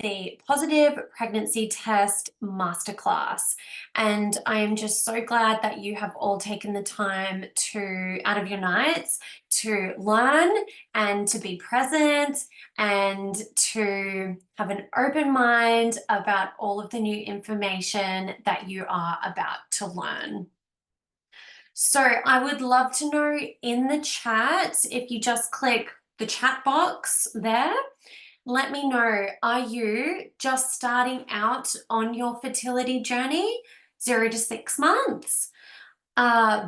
the Positive Pregnancy Test Masterclass. And I am just so glad that you have all taken the time out of your nights, to learn and to be present and to have an open mind about all of the new information that you are about to learn. So I would love to know in the chat, if you just click the chat box there, let me know, are you just starting out on your fertility journey, 0 to 6 months?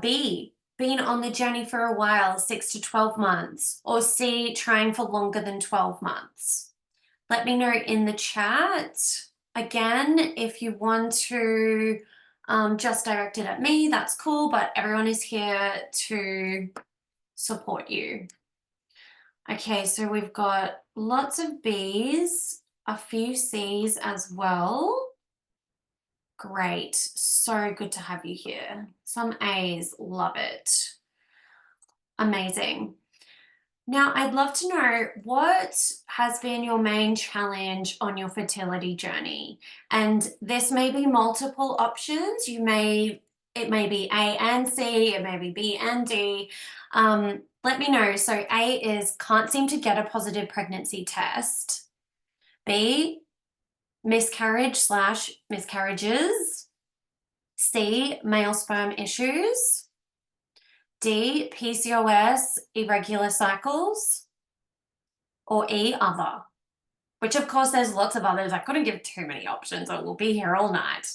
B, been on the journey for a while, 6 to 12 months, or C, trying for longer than 12 months? Let me know in the chat. Again, if you want to just direct it at me, that's cool, but everyone is here to support you. Okay, so we've got lots of B's, a few C's as well. Great, so good to have you here. Some A's, love it. Amazing. Now, I'd love to know, what has been your main challenge on your fertility journey? And this may be multiple options. It may be A and C, it may be B and D. Let me know. So A is can't seem to get a positive pregnancy test. B, miscarriage/miscarriages. C, male sperm issues. D, PCOS, irregular cycles. Or E, other. Which of course there's lots of others. I couldn't give too many options or we'll be here all night.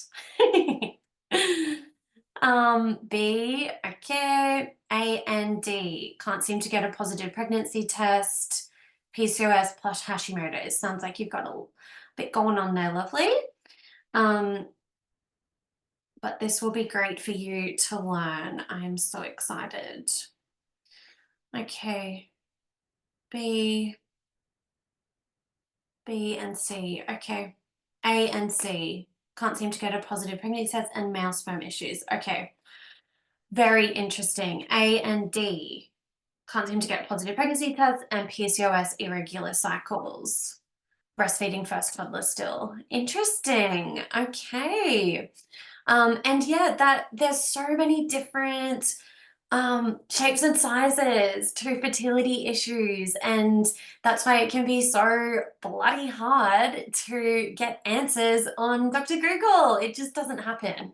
B, okay. A and D, can't seem to get a positive pregnancy test. PCOS plus Hashimoto's. Sounds like you've got a bit going on there, lovely. But this will be great for you to learn. I am so excited. Okay. B and C. Okay. A and C. Can't seem to get a positive pregnancy test and male sperm issues. Okay. Very interesting. A and D. Can't seem to get positive pregnancy tests and PCOS, irregular cycles. Breastfeeding first toddler still. Interesting. Okay. And yeah, there's so many different shapes and sizes to fertility issues, and that's why it can be so bloody hard to get answers on Dr. Google. It just doesn't happen.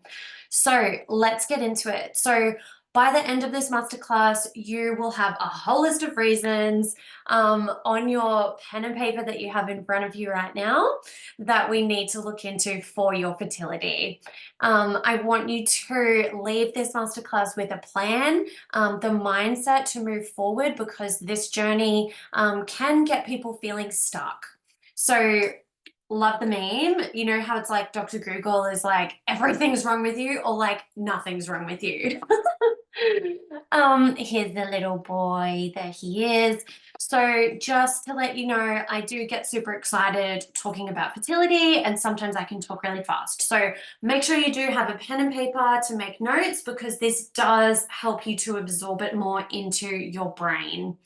So let's get into it. So by the end of this masterclass, you will have a whole list of reasons on your pen and paper that you have in front of you right now that we need to look into for your fertility. I want you to leave this masterclass with a plan, the mindset to move forward, because this journey can get people feeling stuck. So love the meme. You know how it's like Dr. Google is like, everything's wrong with you, or like nothing's wrong with you. Here's the little boy, there he is. So just to let you know, I do get super excited talking about fertility, and sometimes I can talk really fast. So make sure you do have a pen and paper to make notes, because this does help you to absorb it more into your brain.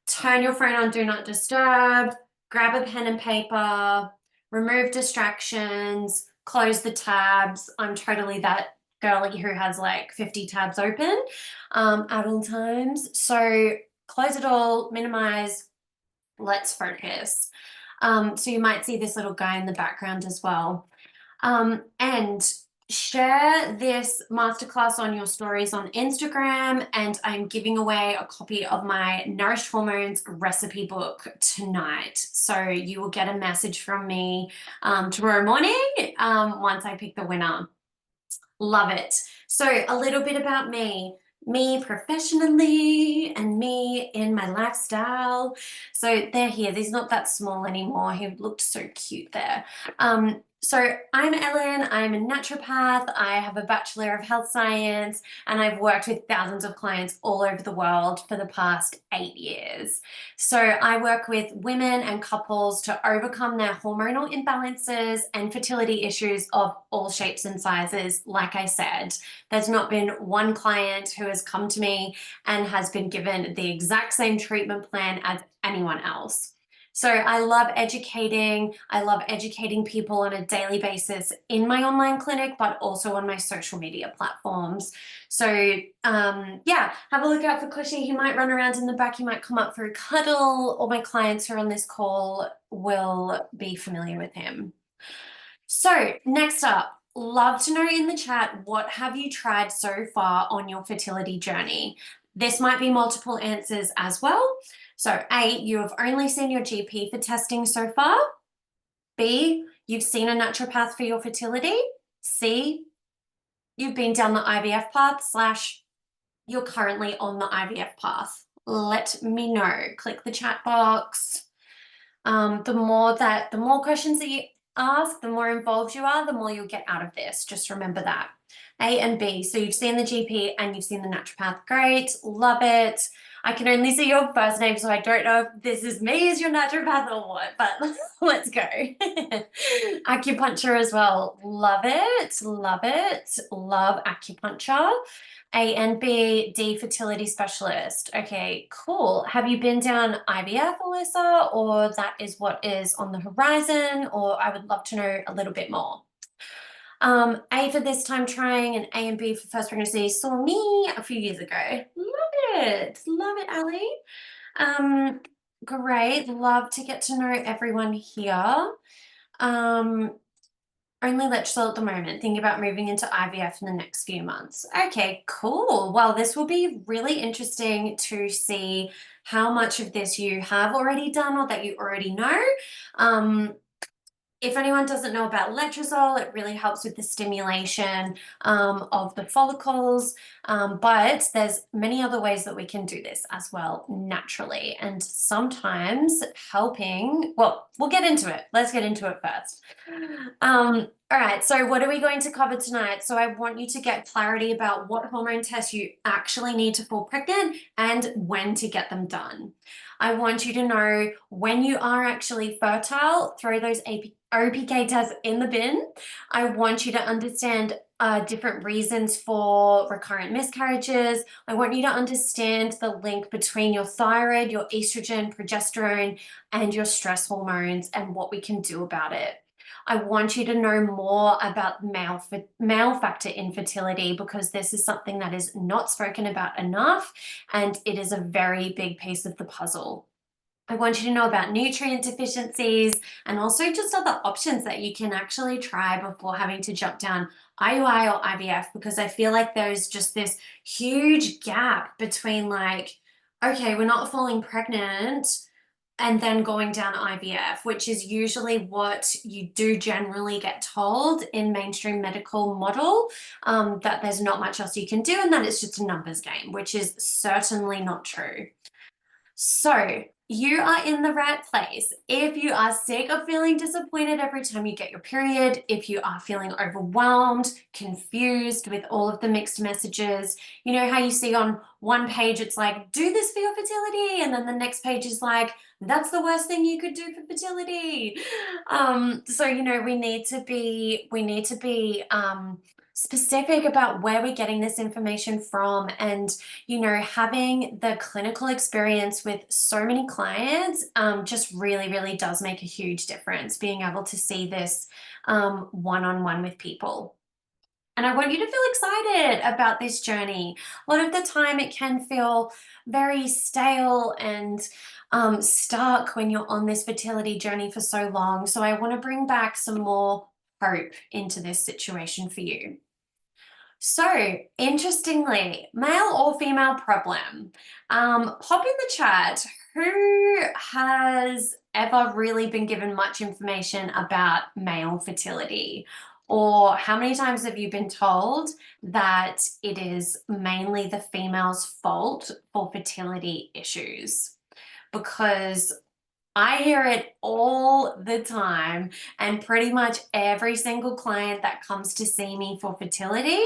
Turn your phone on Do Not Disturb, grab a pen and paper, remove distractions, close the tabs. I'm totally that girly who has like 50 tabs open at all times. So close it all, minimize, let's focus. So you might see this little guy in the background as well. And share this masterclass on your stories on Instagram, and I'm giving away a copy of my Nourished Hormones recipe book tonight. So you will get a message from me tomorrow morning once I pick the winner. Love it. So a little bit about me professionally and me in my lifestyle. So they're here. He's not that small anymore. He looked so cute there. So I'm Ellen, I'm a naturopath, I have a Bachelor of Health Science, and I've worked with thousands of clients all over the world for the past 8 years. So I work with women and couples to overcome their hormonal imbalances and fertility issues of all shapes and sizes. Like I said, there's not been one client who has come to me and has been given the exact same treatment plan as anyone else. So I love educating. I love educating people on a daily basis in my online clinic, but also on my social media platforms. So yeah, have a look out for Cushy. He might run around in the back. He might come up for a cuddle. All my clients who are on this call will be familiar with him. So next up, love to know in the chat, what have you tried so far on your fertility journey? This might be multiple answers as well. So A, you have only seen your GP for testing so far. B, you've seen a naturopath for your fertility. C, you've been down the IVF path / you're currently on the IVF path. Let me know. Click the chat box. The more questions that you ask, the more involved you are, the more you'll get out of this. Just remember that. A and B. So you've seen the GP and you've seen the naturopath. Great. Love it. I can only see your first name, so I don't know if this is me as your naturopath or what, but let's go. Acupuncture as well. Love it. Love it. Love acupuncture. A and B, D, fertility specialist. Okay, cool. Have you been down IVF, Alyssa, or that is what is on the horizon, or I would love to know a little bit more. A for this time trying, and A and B for first pregnancy. Saw me a few years ago. Love it, Ali. Great. Love to get to know everyone here. Only letrozole at the moment, thinking about moving into IVF in the next few months. Okay, cool. Well, this will be really interesting to see how much of this you have already done or that you already know. If anyone doesn't know about letrozole, it really helps with the stimulation of the follicles, but there's many other ways that we can do this as well naturally, and sometimes helping, well, we'll get into it. Let's get into it first. All right, so what are we going to cover tonight? So I want you to get clarity about what hormone tests you actually need to fall pregnant and when to get them done. I want you to know when you are actually fertile, throw those OPK tests in the bin. I want you to understand different reasons for recurrent miscarriages. I want you to understand the link between your thyroid, your estrogen, progesterone, and your stress hormones and what we can do about it. I want you to know more about male factor infertility, because this is something that is not spoken about enough, and it is a very big piece of the puzzle. I want you to know about nutrient deficiencies and also just other options that you can actually try before having to jump down IUI or IVF, because I feel like there's just this huge gap between like, okay, we're not falling pregnant, and then going down IVF, which is usually what you do generally get told in mainstream medical model, that there's not much else you can do and that it's just a numbers game, which is certainly not true. So you are in the right place. If you are sick of feeling disappointed every time you get your period, if you are feeling overwhelmed, confused with all of the mixed messages, you know how you see on one page it's like, do this for your fertility, and then the next page is like, that's the worst thing you could do for fertility. So you know, we need to be specific about where we're getting this information from, and you know, having the clinical experience with so many clients just really does make a huge difference, being able to see this one-on-one with people. And I want you to feel excited about this journey. A lot of the time it can feel very stale and stuck when you're on this fertility journey for so long. So I want to bring back some more hope into this situation for you. So, interestingly, male or female problem? Pop in the chat who has ever really been given much information about male fertility, or how many times have you been told that it is mainly the female's fault for fertility issues? Because I hear it all the time, and pretty much every single client that comes to see me for fertility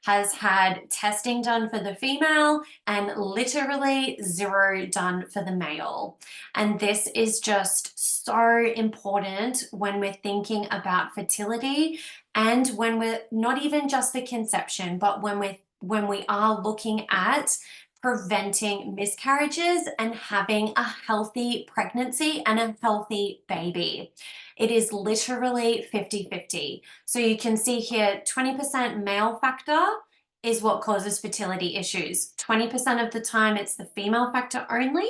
has had testing done for the female and literally zero done for the male. And this is just so important when we're thinking about fertility, and when we're not even just the conception, but when we are looking at preventing miscarriages and having a healthy pregnancy and a healthy baby. It is literally 50-50. So you can see here 20% male factor is what causes fertility issues. 20% of the time it's the female factor only,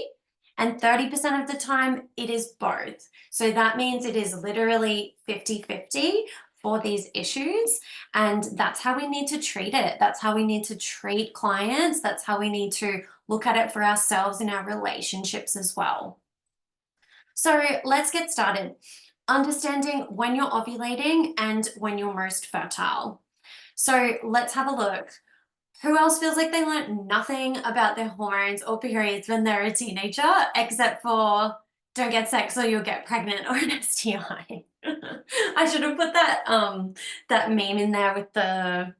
and 30% of the time it is both. So that means it is literally 50-50 for these issues, and that's how we need to treat it. That's how we need to treat clients. That's how we need to look at it for ourselves in our relationships as well. So let's get started. Understanding when you're ovulating and when you're most fertile. So let's have a look. Who else feels like they learned nothing about their hormones or periods when they're a teenager, except for don't get sex or you'll get pregnant or an STI? I should have put that that meme in there with the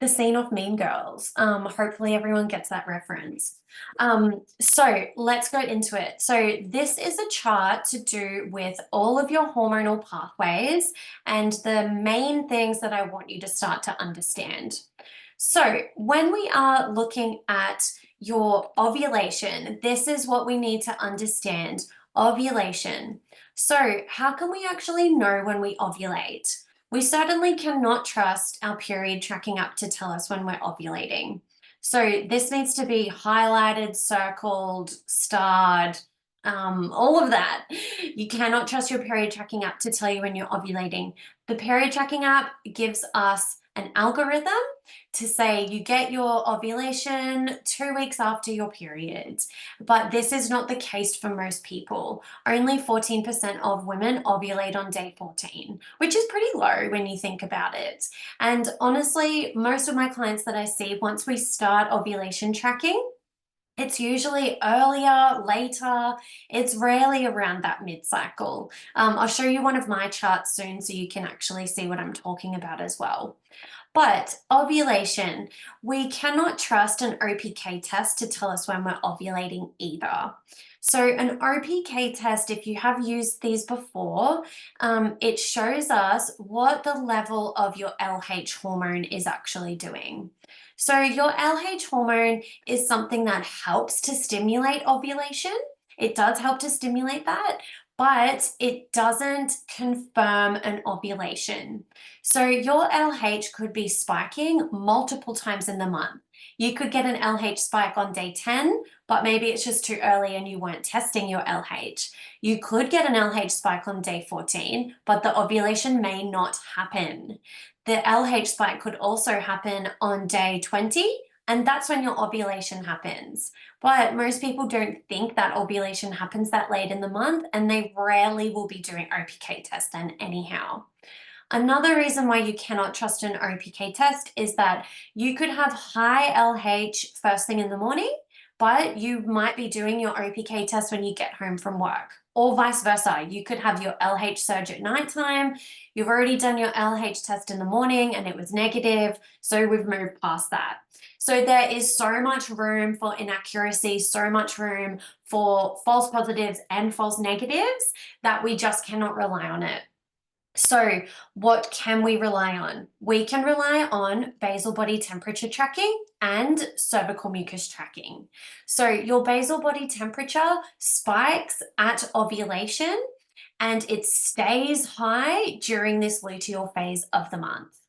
scene of Mean Girls. Hopefully everyone gets that reference. So let's go into it. So this is a chart to do with all of your hormonal pathways and the main things that I want you to start to understand. So when we are looking at your ovulation, this is what we need to understand. Ovulation. So how can we actually know when we ovulate? We certainly cannot trust our period tracking app to tell us when we're ovulating. So this needs to be highlighted, circled, starred, all of that. You cannot trust your period tracking app to tell you when you're ovulating. The period tracking app gives us an algorithm to say you get your ovulation 2 weeks after your period, but this is not the case for most people. Only 14% of women ovulate on day 14, which is pretty low when you think about it. And honestly, most of my clients that I see, once we start ovulation tracking, it's usually earlier, later. It's rarely around that mid-cycle. I'll show you one of my charts soon so you can actually see what I'm talking about as well. But ovulation, we cannot trust an OPK test to tell us when we're ovulating either. So an OPK test, if you have used these before, it shows us what the level of your LH hormone is actually doing. So your LH hormone is something that helps to stimulate ovulation. It does help to stimulate that, but it doesn't confirm an ovulation. So your LH could be spiking multiple times in the month. You could get an LH spike on day 10, but maybe it's just too early and you weren't testing your LH. You could get an LH spike on day 14, but the ovulation may not happen. The LH spike could also happen on day 20, and that's when your ovulation happens. But most people don't think that ovulation happens that late in the month, and they rarely will be doing OPK test then anyhow. Another reason why you cannot trust an OPK test is that you could have high LH first thing in the morning, but you might be doing your OPK test when you get home from work, or vice versa. You could have your LH surge at nighttime. You've already done your LH test in the morning and it was negative, so we've moved past that. So there is so much room for inaccuracy, so much room for false positives and false negatives that we just cannot rely on it. So what can we rely on? We can rely on basal body temperature tracking and cervical mucus tracking. So your basal body temperature spikes at ovulation and it stays high during this luteal phase of the month.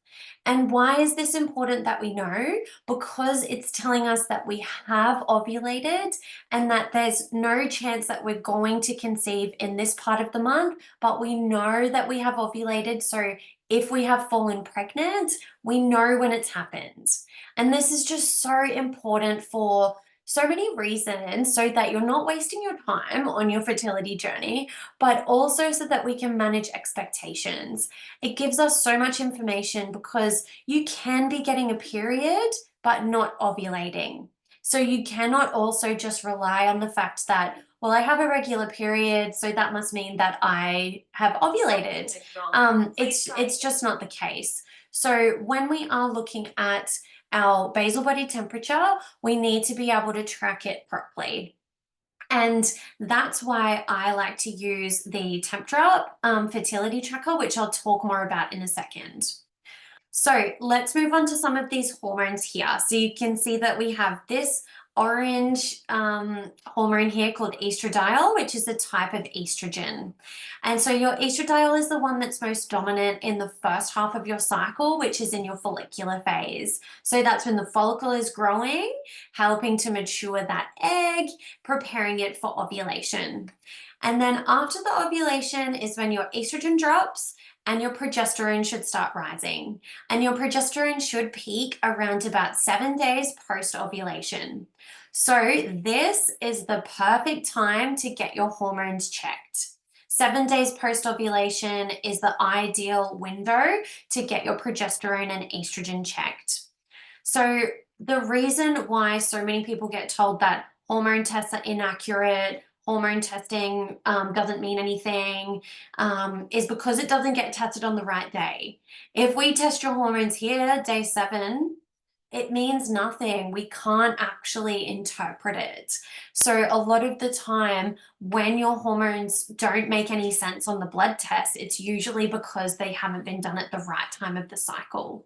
And why is this important that we know? Because it's telling us that we have ovulated and that there's no chance that we're going to conceive in this part of the month, but we know that we have ovulated. So if we have fallen pregnant, we know when it's happened. And this is just so important for so many reasons, so that you're not wasting your time on your fertility journey, but also so that we can manage expectations. It gives us so much information because you can be getting a period, but not ovulating. So you cannot also just rely on the fact that, well, I have a regular period, so that must mean that I have ovulated. It's just not the case. So when we are looking at our basal body temperature, we need to be able to track it properly. And that's why I like to use the Tempera fertility tracker, which I'll talk more about in a second. So let's move on to some of these hormones here. So you can see that we have this orange hormone here called estradiol, which is a type of estrogen. And so your estradiol is the one that's most dominant in the first half of your cycle, which is in your follicular phase. So that's when the follicle is growing, helping to mature that egg, preparing it for ovulation. And then after the ovulation is when your estrogen drops and your progesterone should start rising. And your progesterone should peak around about 7 days post ovulation. So this is the perfect time to get your hormones checked. 7 days post ovulation is the ideal window to get your progesterone and estrogen checked. So the reason why so many people get told that hormone tests are inaccurate, hormone testing doesn't mean anything, is because it doesn't get tested on the right day. If we test your hormones here, day 7, it means nothing. We can't actually interpret it. So a lot of the time when your hormones don't make any sense on the blood test, it's usually because they haven't been done at the right time of the cycle.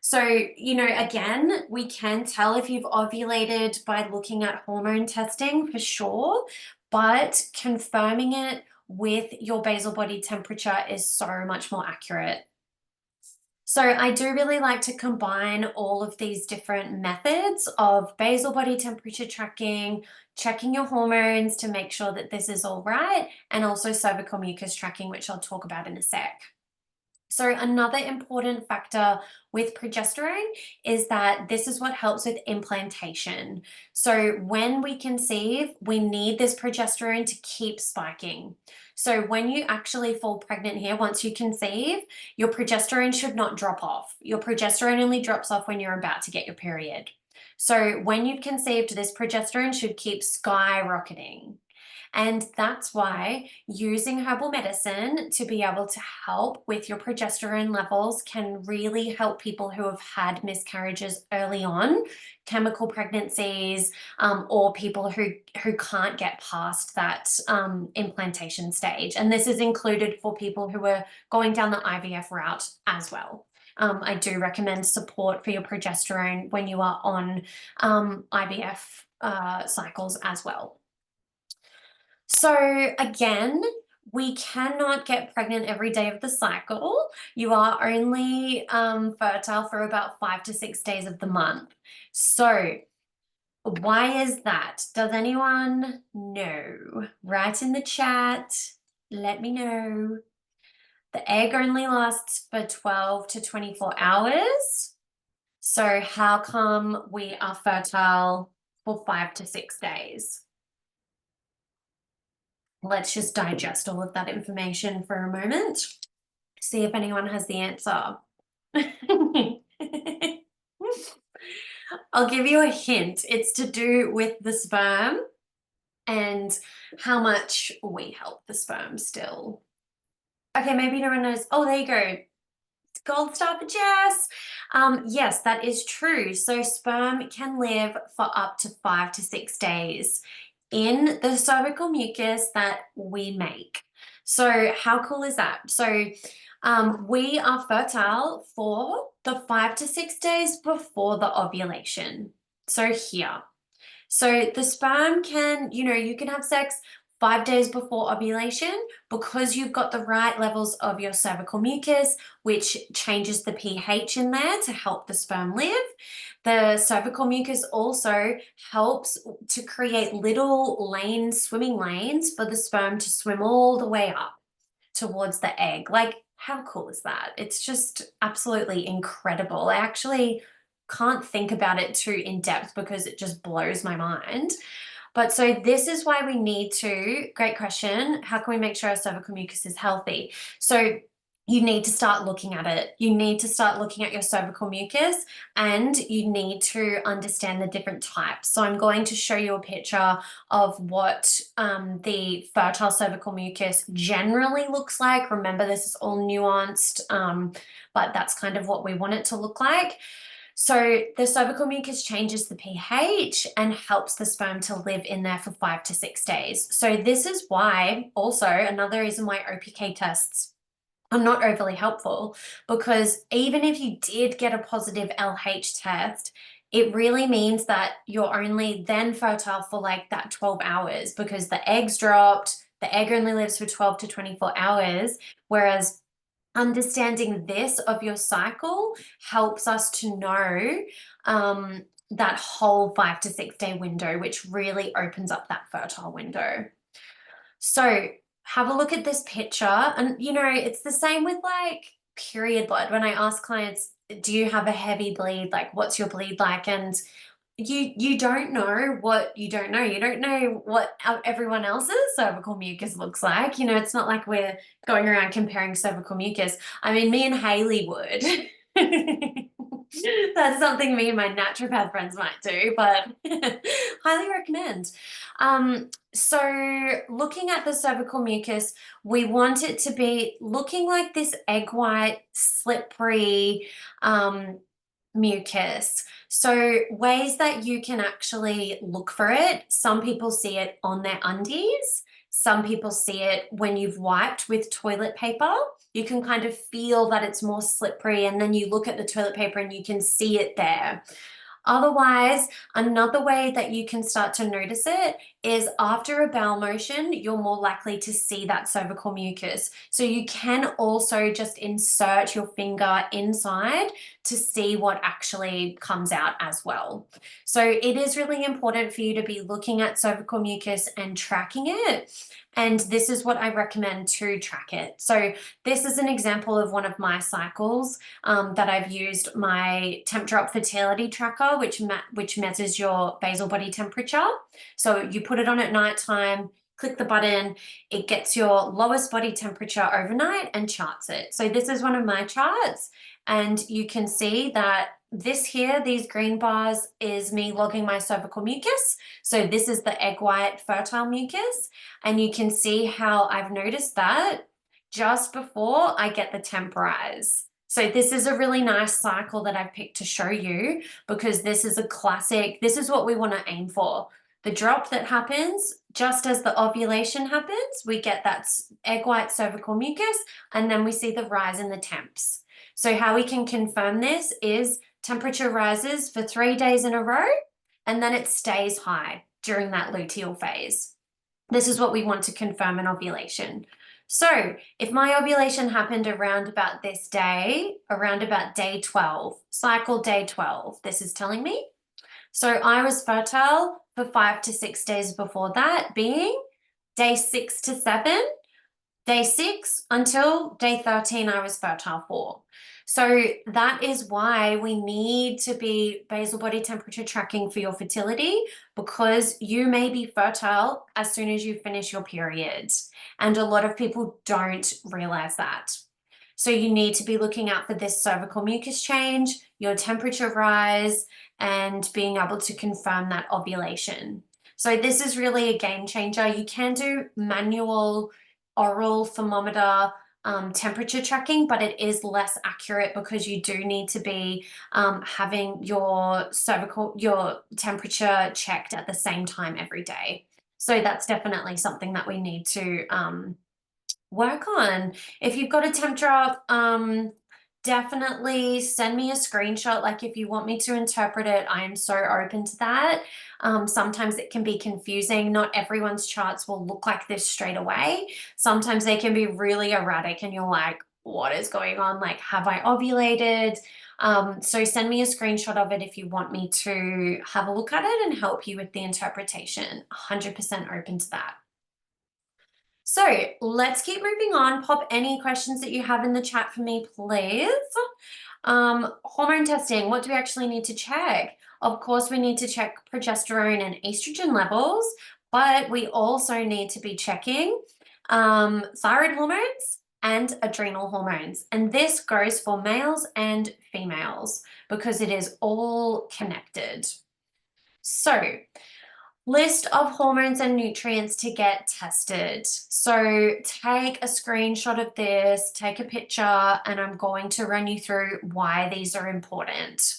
So, again, we can tell if you've ovulated by looking at hormone testing for sure, but confirming it with your basal body temperature is so much more accurate. So I do really like to combine all of these different methods of basal body temperature tracking, checking your hormones to make sure that this is all right, and also cervical mucus tracking, which I'll talk about in a sec. So another important factor with progesterone is that this is what helps with implantation. So when we conceive, we need this progesterone to keep spiking. So when you actually fall pregnant here, once you conceive, your progesterone should not drop off. Your progesterone only drops off when you're about to get your period. So when you've conceived, this progesterone should keep skyrocketing. And that's why using herbal medicine to be able to help with your progesterone levels can really help people who have had miscarriages early on, chemical pregnancies, or people who can't get past that implantation stage. And this is included for people who are going down the IVF route as well. I do recommend support for your progesterone when you are on IVF cycles as well. So again, we cannot get pregnant every day of the cycle. You are only fertile for about 5 to 6 days of the month. So why is that? Does anyone know? Write in the chat. Let me know. The egg only lasts for 12 to 24 hours. So how come we are fertile for 5 to 6 days? Let's just digest all of that information for a moment. See if anyone has the answer. I'll give you a hint. It's to do with the sperm and how much we help the sperm still. Okay, maybe no one knows. Oh, there you go. Gold star for Jess. Yes, that is true. So sperm can live for up to 5 to 6 days in the cervical mucus that we make. So how cool is that? So we are fertile for the 5 to 6 days before the ovulation. So here. So the sperm can, you can have sex 5 days before ovulation because you've got the right levels of your cervical mucus, which changes the pH in there to help the sperm live. The cervical mucus also helps to create little lanes, swimming lanes for the sperm to swim all the way up towards the egg. Like, how cool is that? It's just absolutely incredible. I actually can't think about it too in depth because it just blows my mind. But so this is why we need to, great question, how can we make sure our cervical mucus is healthy? So you need to start looking at it. You need to start looking at your cervical mucus and you need to understand the different types. So I'm going to show you a picture of what the fertile cervical mucus generally looks like. Remember, this is all nuanced, but that's kind of what we want it to look like. So the cervical mucus changes the pH and helps the sperm to live in there for 5 to 6 days. So this is why also another reason why OPK tests are not overly helpful, because even if you did get a positive LH test, it really means that you're only then fertile for like that 12 hours because the egg's dropped. The egg only lives for 12 to 24 hours, whereas understanding this of your cycle helps us to know that whole 5 to 6 day window, which really opens up that fertile window. So have a look at this picture. And, it's the same with like period blood. When I ask clients, do you have a heavy bleed? Like, what's your bleed like? And you don't know what you don't know. You don't know what everyone else's cervical mucus looks like. It's not like we're going around comparing cervical mucus. I mean, me and Haley would. That's something me and my naturopath friends might do, but highly recommend. So looking at the cervical mucus, we want it to be looking like this egg white, slippery mucus. So ways that you can actually look for it, some people see it on their undies. Some people see it when you've wiped with toilet paper. You can kind of feel that it's more slippery, and then you look at the toilet paper and you can see it there. Otherwise, another way that you can start to notice it is after a bowel motion, you're more likely to see that cervical mucus. So you can also just insert your finger inside to see what actually comes out as well. So it is really important for you to be looking at cervical mucus and tracking it. And this is what I recommend to track it. So this is an example of one of my cycles that I've used my temp drop fertility tracker, which measures your basal body temperature. So you put it on at nighttime, click the button, it gets your lowest body temperature overnight and charts it. So this is one of my charts, and you can see that this here, these green bars, is me logging my cervical mucus. So this is the egg white fertile mucus, and you can see how I've noticed that just before I get the temp rise. So this is a really nice cycle that I've picked to show you, because this is a classic, this is what we want to aim for. The drop that happens just as the ovulation happens, we get that egg white cervical mucus, and then we see the rise in the temps. So how we can confirm this is temperature rises for 3 days in a row, and then it stays high during that luteal phase. This is what we want to confirm an ovulation. So if my ovulation happened around about this day, around about day 12, cycle day 12, this is telling me. So I was fertile for 5 to 6 days before that, being day 6 to 7, day 6 until day 13 I was fertile for. So that is why we need to be basal body temperature tracking for your fertility, because you may be fertile as soon as you finish your periods. And a lot of people don't realize that. So you need to be looking out for this cervical mucus change, your temperature rise, and being able to confirm that ovulation. So this is really a game changer. You can do manual oral thermometer temperature tracking, but it is less accurate because you do need to be having your temperature checked at the same time every day. So that's definitely something that we need to work on. If you've got a temp drop, definitely send me a screenshot. Like, if you want me to interpret it, I am so open to that. Sometimes it can be confusing. Not everyone's charts will look like this straight away. Sometimes they can be really erratic and you're like, what is going on? Like, have I ovulated? So send me a screenshot of it if you want me to have a look at it and help you with the interpretation. 100% open to that. So let's keep moving on. Pop any questions that you have in the chat for me, please. Hormone testing, what do we actually need to check? Of course, we need to check progesterone and estrogen levels, but we also need to be checking thyroid hormones and adrenal hormones. And this goes for males and females because it is all connected. So, list of hormones and nutrients to get tested. So take a screenshot of this, take a picture, and I'm going to run you through why these are important.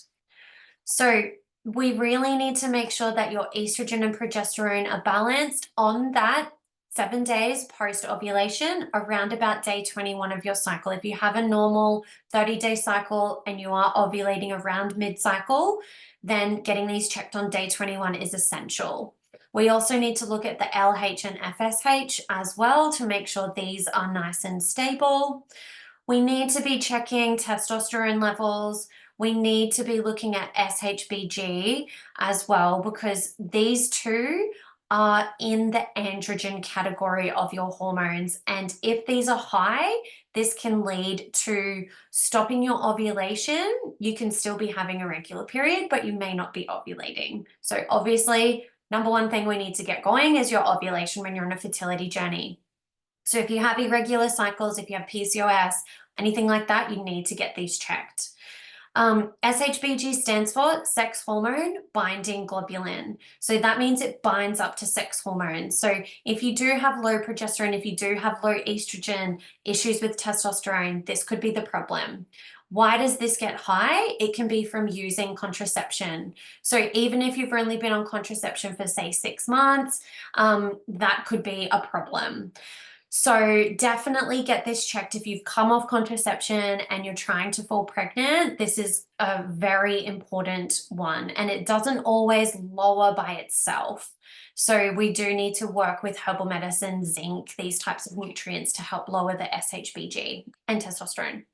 So we really need to make sure that your estrogen and progesterone are balanced on that 7 days post ovulation, around about day 21 of your cycle. If you have a normal 30-day cycle and you are ovulating around mid-cycle, then getting these checked on day 21 is essential. We also need to look at the LH and FSH as well to make sure these are nice and stable. We need to be checking testosterone levels. We need to be looking at SHBG as well, because these two are in the androgen category of your hormones. And if these are high, this can lead to stopping your ovulation. You can still be having a regular period, but you may not be ovulating. So obviously, number one thing we need to get going is your ovulation when you're on a fertility journey. So if you have irregular cycles, if you have PCOS, anything like that, you need to get these checked. SHBG stands for sex hormone binding globulin. So that means it binds up to sex hormones. So if you do have low progesterone, if you do have low estrogen, issues with testosterone, this could be the problem. Why does this get high? It can be from using contraception. So even if you've only been on contraception for, say, 6 months, that could be a problem. So definitely get this checked. If you've come off contraception and you're trying to fall pregnant, this is a very important one, and it doesn't always lower by itself. So we do need to work with herbal medicine, zinc, these types of nutrients to help lower the SHBG and testosterone.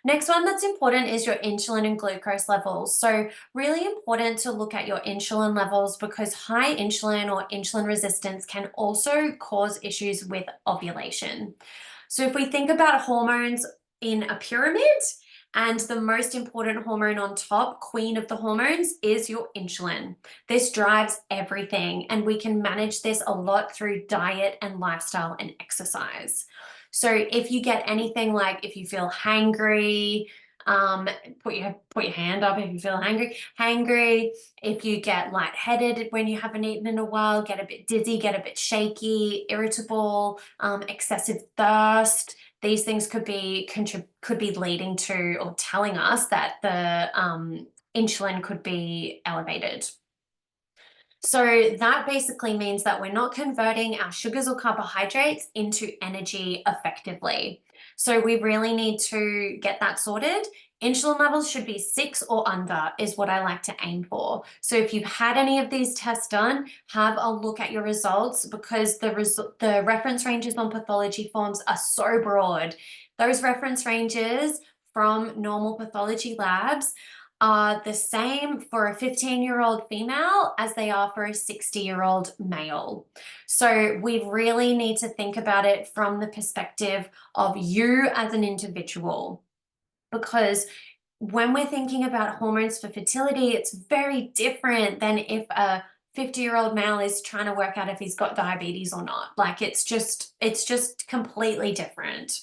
Next one that's important is your insulin and glucose levels. So really important to look at your insulin levels, because high insulin or insulin resistance can also cause issues with ovulation. So if we think about hormones in a pyramid, and the most important hormone on top, queen of the hormones, is your insulin. This drives everything, and we can manage this a lot through diet and lifestyle and exercise. So if you get anything like, if you feel hangry, put your hand up if you feel hangry. If you get lightheaded when you haven't eaten in a while, get a bit dizzy, get a bit shaky, irritable, excessive thirst, these things could be leading to or telling us that the insulin could be elevated. So that basically means that we're not converting our sugars or carbohydrates into energy effectively. So we really need to get that sorted. Insulin levels should be 6 or under is what I like to aim for. So if you've had any of these tests done, have a look at your results, because the reference ranges on pathology forms are so broad. Those reference ranges from normal pathology labs are the same for a 15-year-old female as they are for a 60-year-old male. So we really need to think about it from the perspective of you as an individual, because when we're thinking about hormones for fertility, it's very different than if a 50-year-old male is trying to work out if he's got diabetes or not. Like it's just completely different.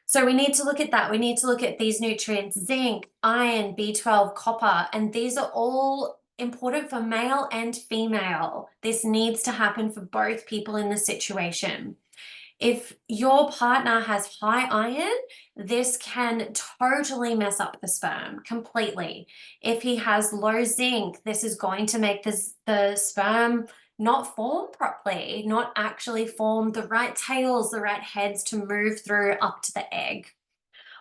So we need to look at that. We need to look at these nutrients: zinc, iron, B12, copper, and these are all important for male and female. This needs to happen for both people in the situation. If your partner has high iron, this can totally mess up the sperm completely. If he has low zinc, this is going to make the sperm not form properly, not actually form the right tails, the right heads to move through up to the egg.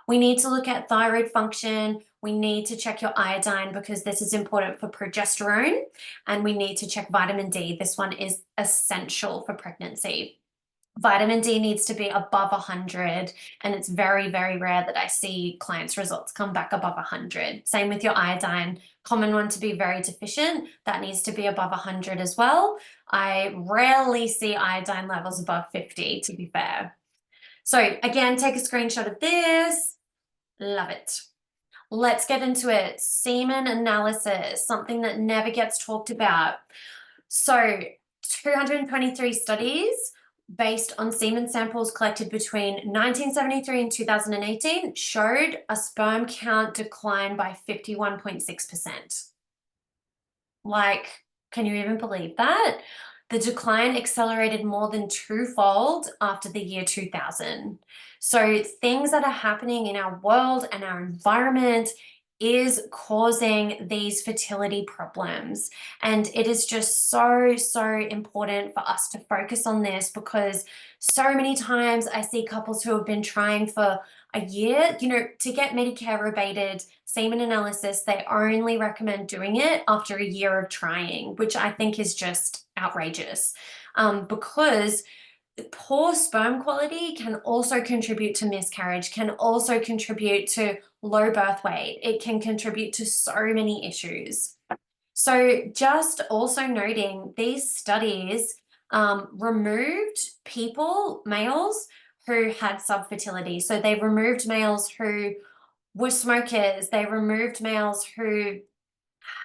We need to look at thyroid function. We need to check your iodine, because this is important for progesterone, and we need to check vitamin D. This one is essential for pregnancy. Vitamin D needs to be above 100, and it's very, very rare that I see clients' results come back above 100. Same with your iodine. Common one to be very deficient, that needs to be above 100 as well. I rarely see iodine levels above 50, to be fair. So again, take a screenshot of this. Love it. Let's get into it. Semen analysis, something that never gets talked about. So 223 studies based on semen samples collected between 1973 and 2018 showed a sperm count decline by 51.6%. Like, can you even believe that? The decline accelerated more than twofold after the year 2000. So things that are happening in our world and our environment is causing these fertility problems. And it is just so, so important for us to focus on this, because so many times I see couples who have been trying for a year, to get Medicare rebated semen analysis. They only recommend doing it after a year of trying, which I think is just outrageous, because poor sperm quality can also contribute to miscarriage, can also contribute to low birth weight. It can contribute to so many issues. So just also noting, these studies removed males who had subfertility. So they removed males who were smokers. They removed males who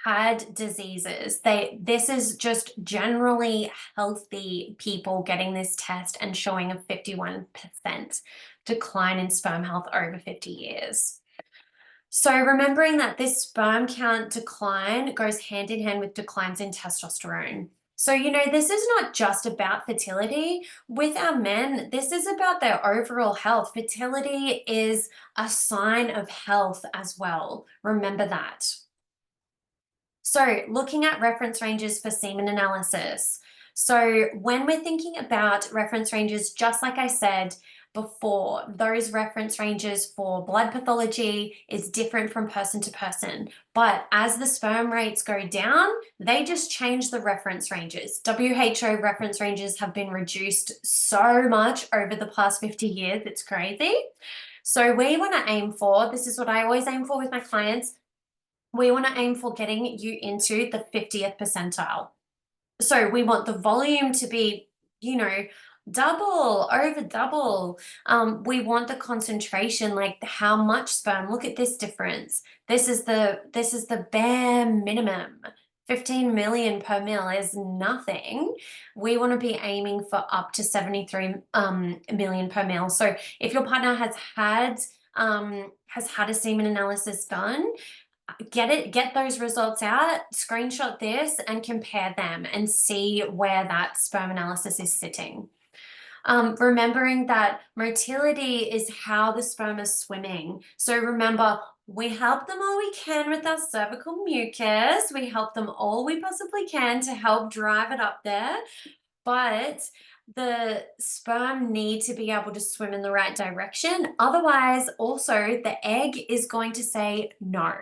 had diseases. This is just generally healthy people getting this test and showing a 51% decline in sperm health over 50 years. So remembering that this sperm count decline goes hand in hand with declines in testosterone. So, this is not just about fertility. With our men, this is about their overall health. Fertility is a sign of health as well. Remember that. So looking at reference ranges for semen analysis. So when we're thinking about reference ranges, just like I said before, those reference ranges for blood pathology is different from person to person. But as the sperm rates go down, they just change the reference ranges. WHO reference ranges have been reduced so much over the past 50 years, it's crazy. So we want to aim for, this is what I always aim for with my clients, we want to aim for getting you into the 50th percentile. So we want the volume to be, double, over double. We want the concentration, like how much sperm. Look at this difference. This is the bare minimum. 15 million per mil is nothing. We want to be aiming for up to 73 million per mil. So if your partner has had a semen analysis done, get those results out, screenshot this and compare them and see where that sperm analysis is sitting. Remembering that motility is how the sperm is swimming. So remember, we help them all we can with our cervical mucus. We help them all we possibly can to help drive it up there. But the sperm need to be able to swim in the right direction. Otherwise, also, the egg is going to say no.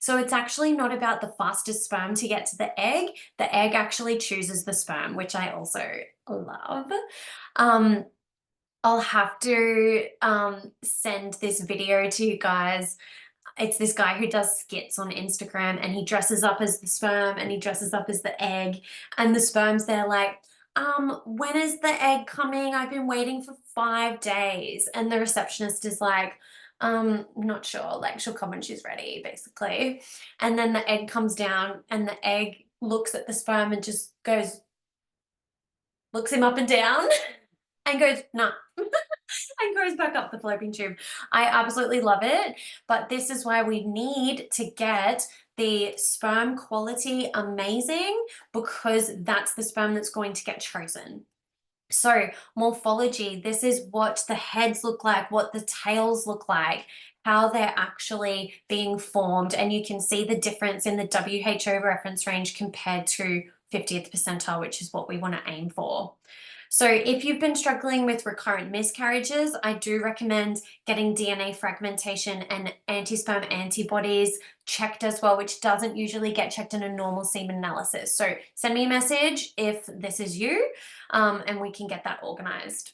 So it's actually not about the fastest sperm to get to the egg. The egg actually chooses the sperm, which I also love. I'll have to send this video to you guys. It's this guy who does skits on Instagram, and he dresses up as the sperm and he dresses up as the egg, and the sperm's there like, when is the egg coming? I've been waiting for 5 days. And the receptionist is like, not sure, like she'll come when she's ready, basically. And then the egg comes down and the egg looks at the sperm and just looks him up and down and goes, nah. And goes back up the fallopian tube. I absolutely love it, but this is why we need to get the sperm quality amazing, because that's the sperm that's going to get chosen. So morphology, this is what the heads look like, what the tails look like, how they're actually being formed, and you can see the difference in the WHO reference range compared to 50th percentile, which is what we want to aim for. So if you've been struggling with recurrent miscarriages, I do recommend getting DNA fragmentation and anti-sperm antibodies checked as well, which doesn't usually get checked in a normal semen analysis. So send me a message if this is you, and we can get that organized.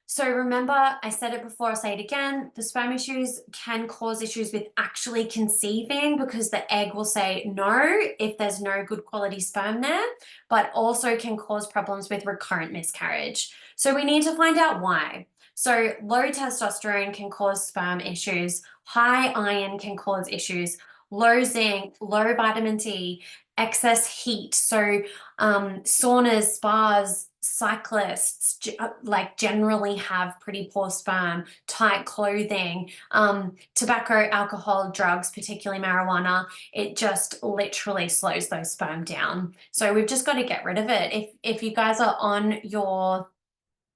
So remember, I said it before, I'll say it again, the sperm issues can cause issues with actually conceiving, because the egg will say no if there's no good quality sperm there, but also can cause problems with recurrent miscarriage. So we need to find out why. So low testosterone can cause sperm issues, high iron can cause issues, low zinc, low vitamin D, excess heat. So saunas, spas, cyclists like generally have pretty poor sperm, tight clothing, tobacco, alcohol, drugs, particularly marijuana. It just literally slows those sperm down. So we've just got to get rid of it. If you guys are on your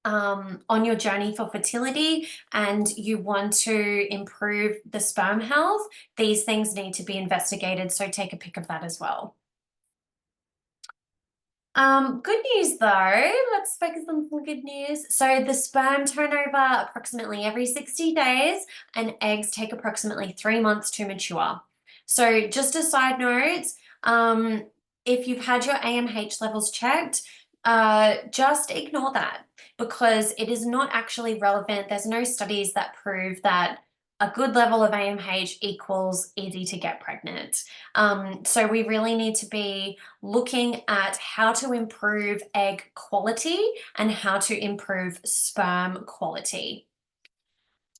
on your journey for fertility and you want to improve the sperm health, these things need to be investigated. So take a pic of that as well. Good news though, let's focus on some good news. So the sperm turnover approximately every 60 days and eggs take approximately 3 months to mature. So just a side note, if you've had your AMH levels checked, just ignore that because it is not actually relevant. There's no studies that prove that a good level of AMH equals easy to get pregnant. So we really need to be looking at how to improve egg quality and how to improve sperm quality.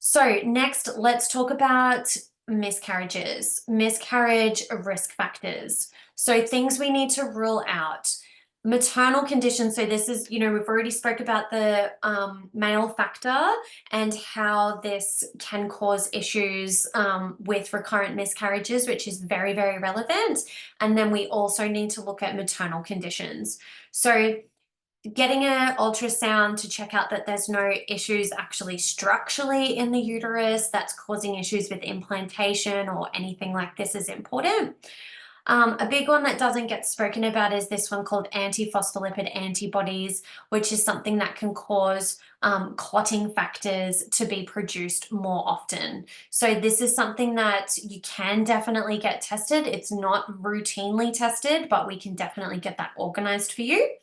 So next, let's talk about miscarriages, miscarriage risk factors. So things we need to rule out. Maternal conditions. So this is, we've already spoke about the male factor and how this can cause issues with recurrent miscarriages, which is very, very relevant. And then we also need to look at maternal conditions. So getting an ultrasound to check out that there's no issues actually structurally in the uterus that's causing issues with implantation or anything like this is important. A big one that doesn't get spoken about is this one called antiphospholipid antibodies, which is something that can cause clotting factors to be produced more often. So this is something that you can definitely get tested. It's not routinely tested, but we can definitely get that organized for you.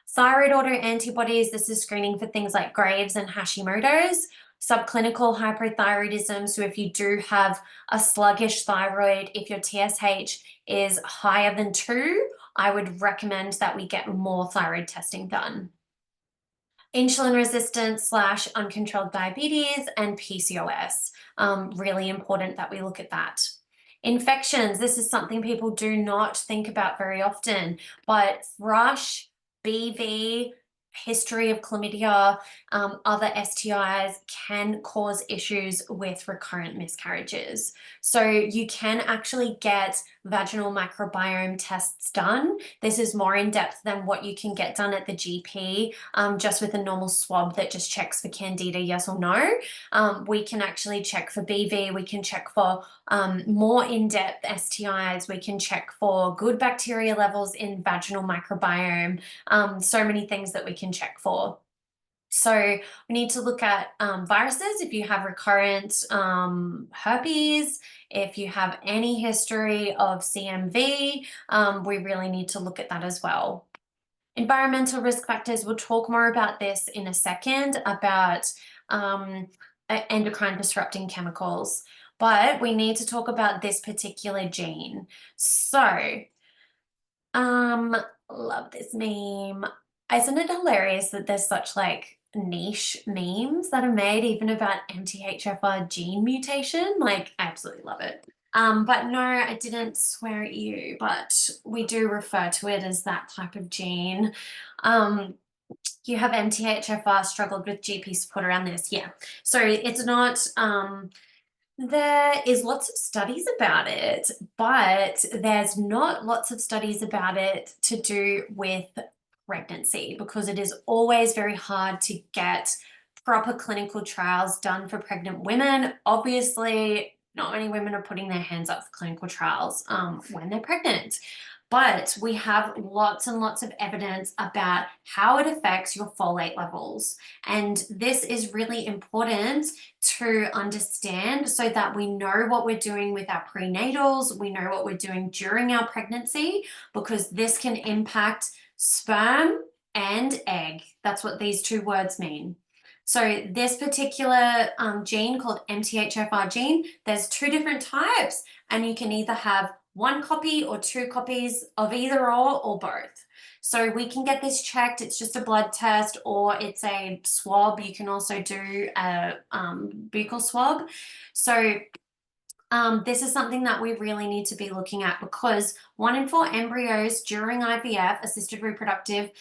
Thyroid autoantibodies, this is screening for things like Graves and Hashimoto's. Subclinical hypothyroidism, so if you do have a sluggish thyroid, if your TSH is higher than 2, I would recommend that we get more thyroid testing done. Insulin resistance / uncontrolled diabetes and PCOS. Really important that we look at that. Infections, this is something people do not think about very often, but thrush, BV, history of chlamydia, other STIs can cause issues with recurrent miscarriages. So you can actually get vaginal microbiome tests done. This is more in depth than what you can get done at the GP, just with a normal swab that just checks for candida, yes or no. We can actually check for BV, we can check for more in-depth STIs, we can check for good bacteria levels in vaginal microbiome, so many things that we can check for. So we need to look at viruses. If you have recurrent herpes, if you have any history of CMV, we really need to look at that as well. Environmental risk factors, we'll talk more about this in a second, about endocrine disrupting chemicals, but we need to talk about this particular gene. So, love this meme. Isn't it hilarious that there's such like niche memes that are made even about MTHFR gene mutation? Like, I absolutely love it. But no, I didn't swear at you, but we do refer to it as that type of gene. You have MTHFR, struggled with GP support around this. Yeah. So it's not, there is lots of studies about it, but there's not lots of studies about it to do with pregnancy because it is always very hard to get proper clinical trials done for pregnant women. Obviously, not many women are putting their hands up for clinical trials when they're pregnant. But we have lots and lots of evidence about how it affects your folate levels. And this is really important to understand so that we know what we're doing with our prenatals, we know what we're doing during our pregnancy, because this can impact sperm and egg. That's what these two words mean. So this particular gene called MTHFR gene, there's 2 different types, and you can either have 1 copy or 2 copies of either or both. So we can get this checked. It's just a blood test or it's a swab. You can also do a buccal swab. So this is something that we really need to be looking at because 1 in 4 embryos during IVF, assisted reproductive,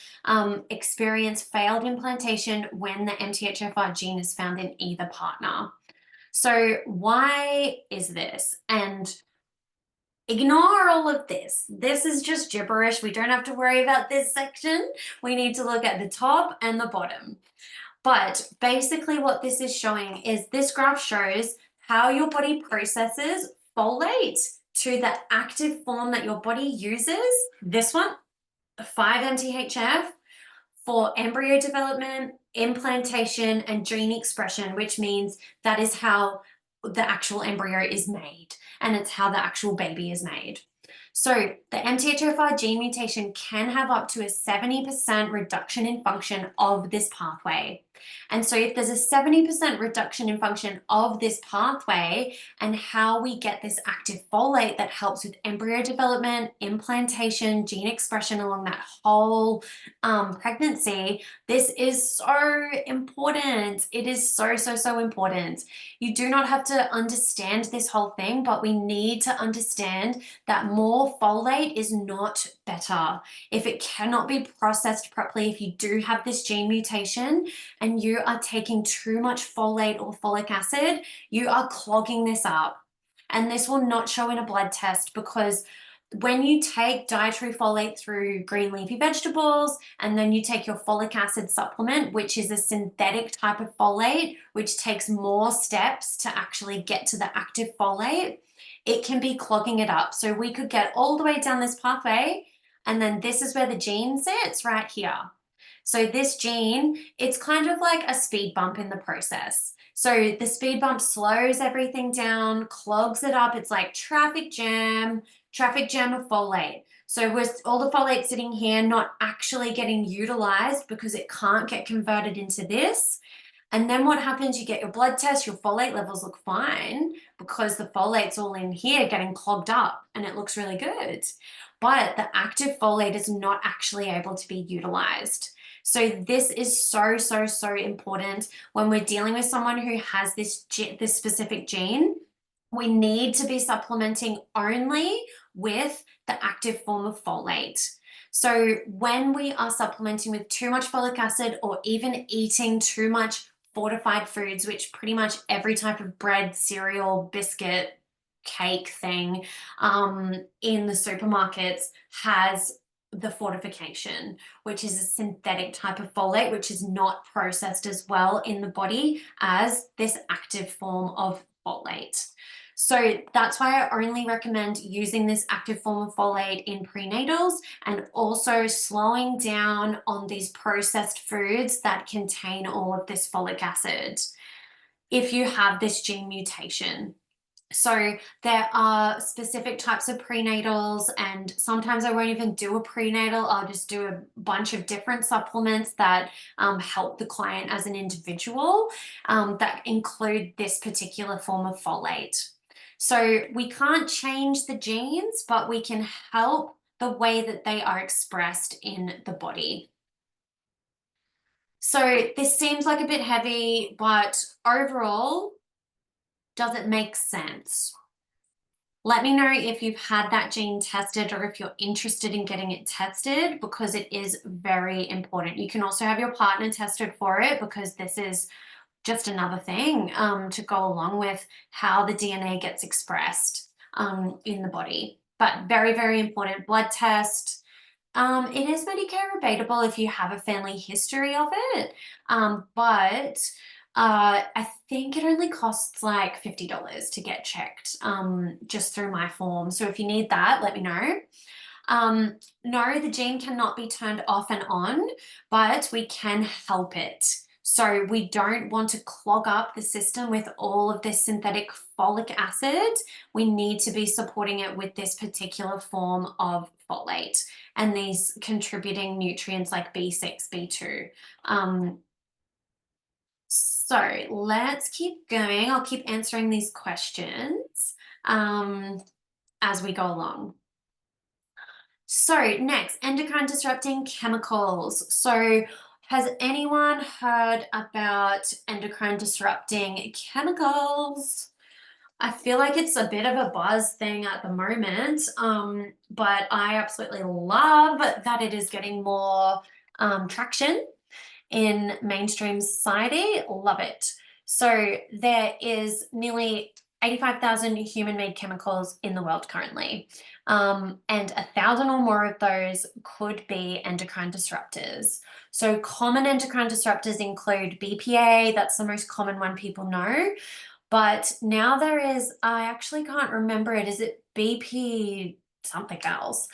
experience failed implantation when the MTHFR gene is found in either partner. So why is this? And ignore all of this. This is just gibberish. We don't have to worry about this section. We need to look at the top and the bottom. But basically what this is showing is this graph shows how your body processes folate to the active form that your body uses. This one, 5-MTHF, for embryo development, implantation, and gene expression, which means that is how the actual embryo is made, and it's how the actual baby is made. So the MTHFR gene mutation can have up to a 70% reduction in function of this pathway. And so if there's a 70% reduction in function of this pathway, and how we get this active folate that helps with embryo development, implantation, gene expression along that whole pregnancy, this is so important. It is so, so, so important. You do not have to understand this whole thing, but we need to understand that more folate is not better. If it cannot be processed properly, if you do have this gene mutation and you are taking too much folate or folic acid, you are clogging this up. And this will not show in a blood test, because when you take dietary folate through green leafy vegetables, and then you take your folic acid supplement, which is a synthetic type of folate, which takes more steps to actually get to the active folate, it can be clogging it up. So we could get all the way down this pathway, and then this is where the gene sits, right here. So this gene, it's kind of like a speed bump in the process. So the speed bump slows everything down, clogs it up. It's like traffic jam of folate. So with all the folate sitting here, not actually getting utilized because it can't get converted into this. And then what happens? You get your blood test, your folate levels look fine because the folate's all in here getting clogged up, and it looks really good. But the active folate is not actually able to be utilized. So this is so, so, so important when we're dealing with someone who has this specific gene. We need to be supplementing only with the active form of folate. So when we are supplementing with too much folic acid, or even eating too much fortified foods, which pretty much every type of bread, cereal, biscuit, cake thing in the supermarkets has the fortification, which is a synthetic type of folate, which is not processed as well in the body as this active form of folate. So that's why I only recommend using this active form of folate in prenatals, and also slowing down on these processed foods that contain all of this folic acid if you have this gene mutation. So there are specific types of prenatals, and sometimes I won't even do a prenatal. I'll just do a bunch of different supplements that help the client as an individual that include this particular form of folate. So we can't change the genes, but we can help the way that they are expressed in the body. So this seems like a bit heavy, but overall, does it make sense? Let me know if you've had that gene tested, or if you're interested in getting it tested, because it is very important. You can also have your partner tested for it, because this is just another thing to go along with how the DNA gets expressed in the body. But very, very important blood test. It is Medicare rebatable if you have a family history of it, but I think it only costs like $50 to get checked just through my form. So if you need that, let me know. No, the gene cannot be turned off and on, but we can help it. So we don't want to clog up the system with all of this synthetic folic acid. We need to be supporting it with this particular form of folate and these contributing nutrients like B6, B2. So let's keep going. I'll keep answering these questions as we go along. So next, endocrine disrupting chemicals. So has anyone heard about endocrine disrupting chemicals? I feel like it's a bit of a buzz thing at the moment, but I absolutely love that it is getting more traction in mainstream society. Love it. So there is nearly 85,000 human-made chemicals in the world currently. And 1,000 or more of those could be endocrine disruptors. So common endocrine disruptors include BPA, that's the most common one people know. But now there is, I actually can't remember it, is it BP something else?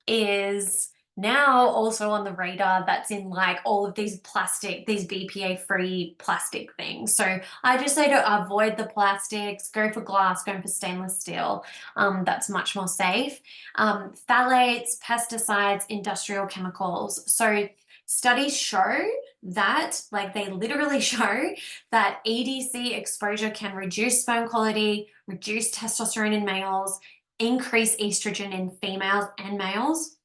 Is now also on the radar, that's in like all of these plastic, these BPA free plastic things. So I just say to avoid the plastics, go for glass, go for stainless steel. That's much more safe. Phthalates, pesticides, industrial chemicals. So studies show that, like they literally show that EDC exposure can reduce sperm quality, reduce testosterone in males, increase estrogen in females and males,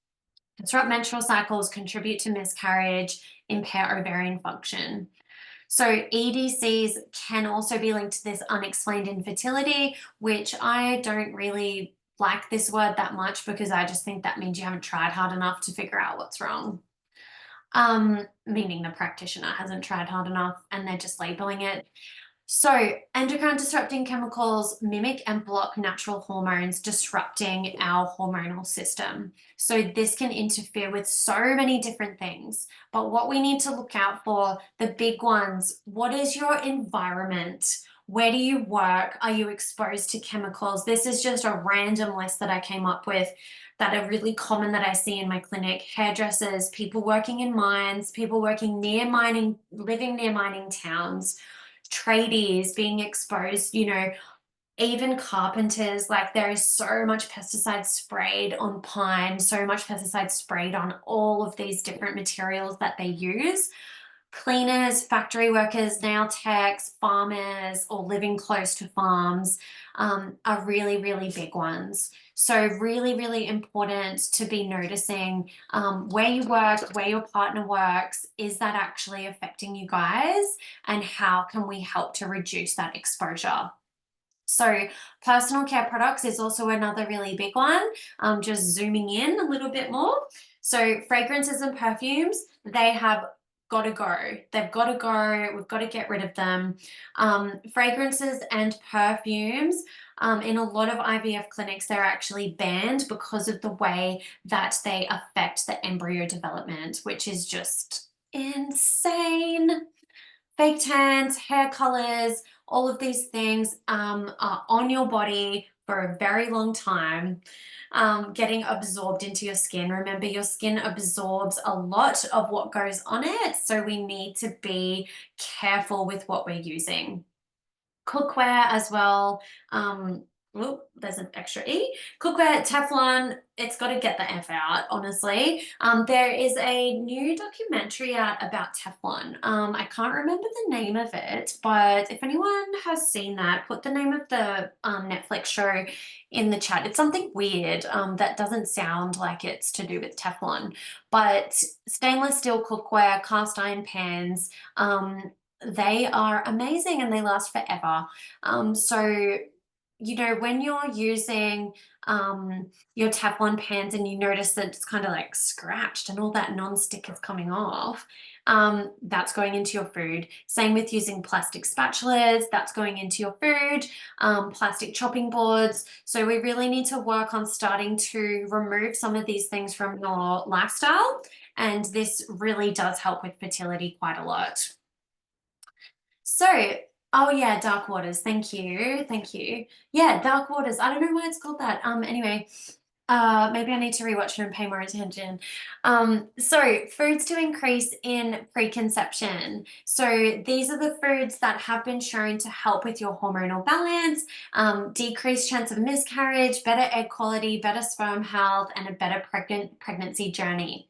disrupt menstrual cycles, contribute to miscarriage, impair ovarian function. So EDCs can also be linked to this unexplained infertility, which I don't really like this word that much because I just think that means you haven't tried hard enough to figure out what's wrong. Meaning the practitioner hasn't tried hard enough and they're just labeling it. So endocrine disrupting chemicals mimic and block natural hormones, disrupting our hormonal system. So this can interfere with so many different things. But what we need to look out for, the big ones, what is your environment? Where do you work? Are you exposed to chemicals? This is just a random list that I came up with that are really common that I see in my clinic. Hairdressers, people working in mines, people working near mining, living near mining towns, tradies being exposed, you know, even carpenters, like there is so much pesticide sprayed on pine, so much pesticide sprayed on all of these different materials that they use. Cleaners, factory workers, nail techs, farmers, or living close to farms are really, really big ones. So really, really important to be noticing where you work, where your partner works. Is that actually affecting you guys? And how can we help to reduce that exposure? So personal care products is also another really big one. Just zooming in a little bit more. So fragrances and perfumes, they have got to go. They've got to go. We've got to get rid of them. Fragrances and perfumes, in a lot of IVF clinics, they're actually banned because of the way that they affect the embryo development, which is just insane. Fake tans, hair colors, all of these things are on your body for a very long time, getting absorbed into your skin. Remember, your skin absorbs a lot of what goes on it, so we need to be careful with what we're using. Cookware as well. Oh, there's an extra E. Cookware, Teflon, it's got to get the F out, honestly. There is a new documentary out about Teflon. I can't remember the name of it, but if anyone has seen that, put the name of the Netflix show in the chat. It's something weird that doesn't sound like it's to do with Teflon, but stainless steel cookware, cast iron pans, they are amazing and they last forever. So, you know, when you're using your Teflon pans and you notice that it's kind of like scratched and all that non-stick is coming off, that's going into your food. Same with using plastic spatulas, that's going into your food, plastic chopping boards. So we really need to work on starting to remove some of these things from your lifestyle. And this really does help with fertility quite a lot. So, oh yeah, Dark Waters. Thank you. Thank you. Yeah, Dark Waters. I don't know why it's called that. Anyway, maybe I need to rewatch it and pay more attention. So foods to increase in preconception. So these are the foods that have been shown to help with your hormonal balance, decreased chance of miscarriage, better egg quality, better sperm health, and a better pregnancy journey.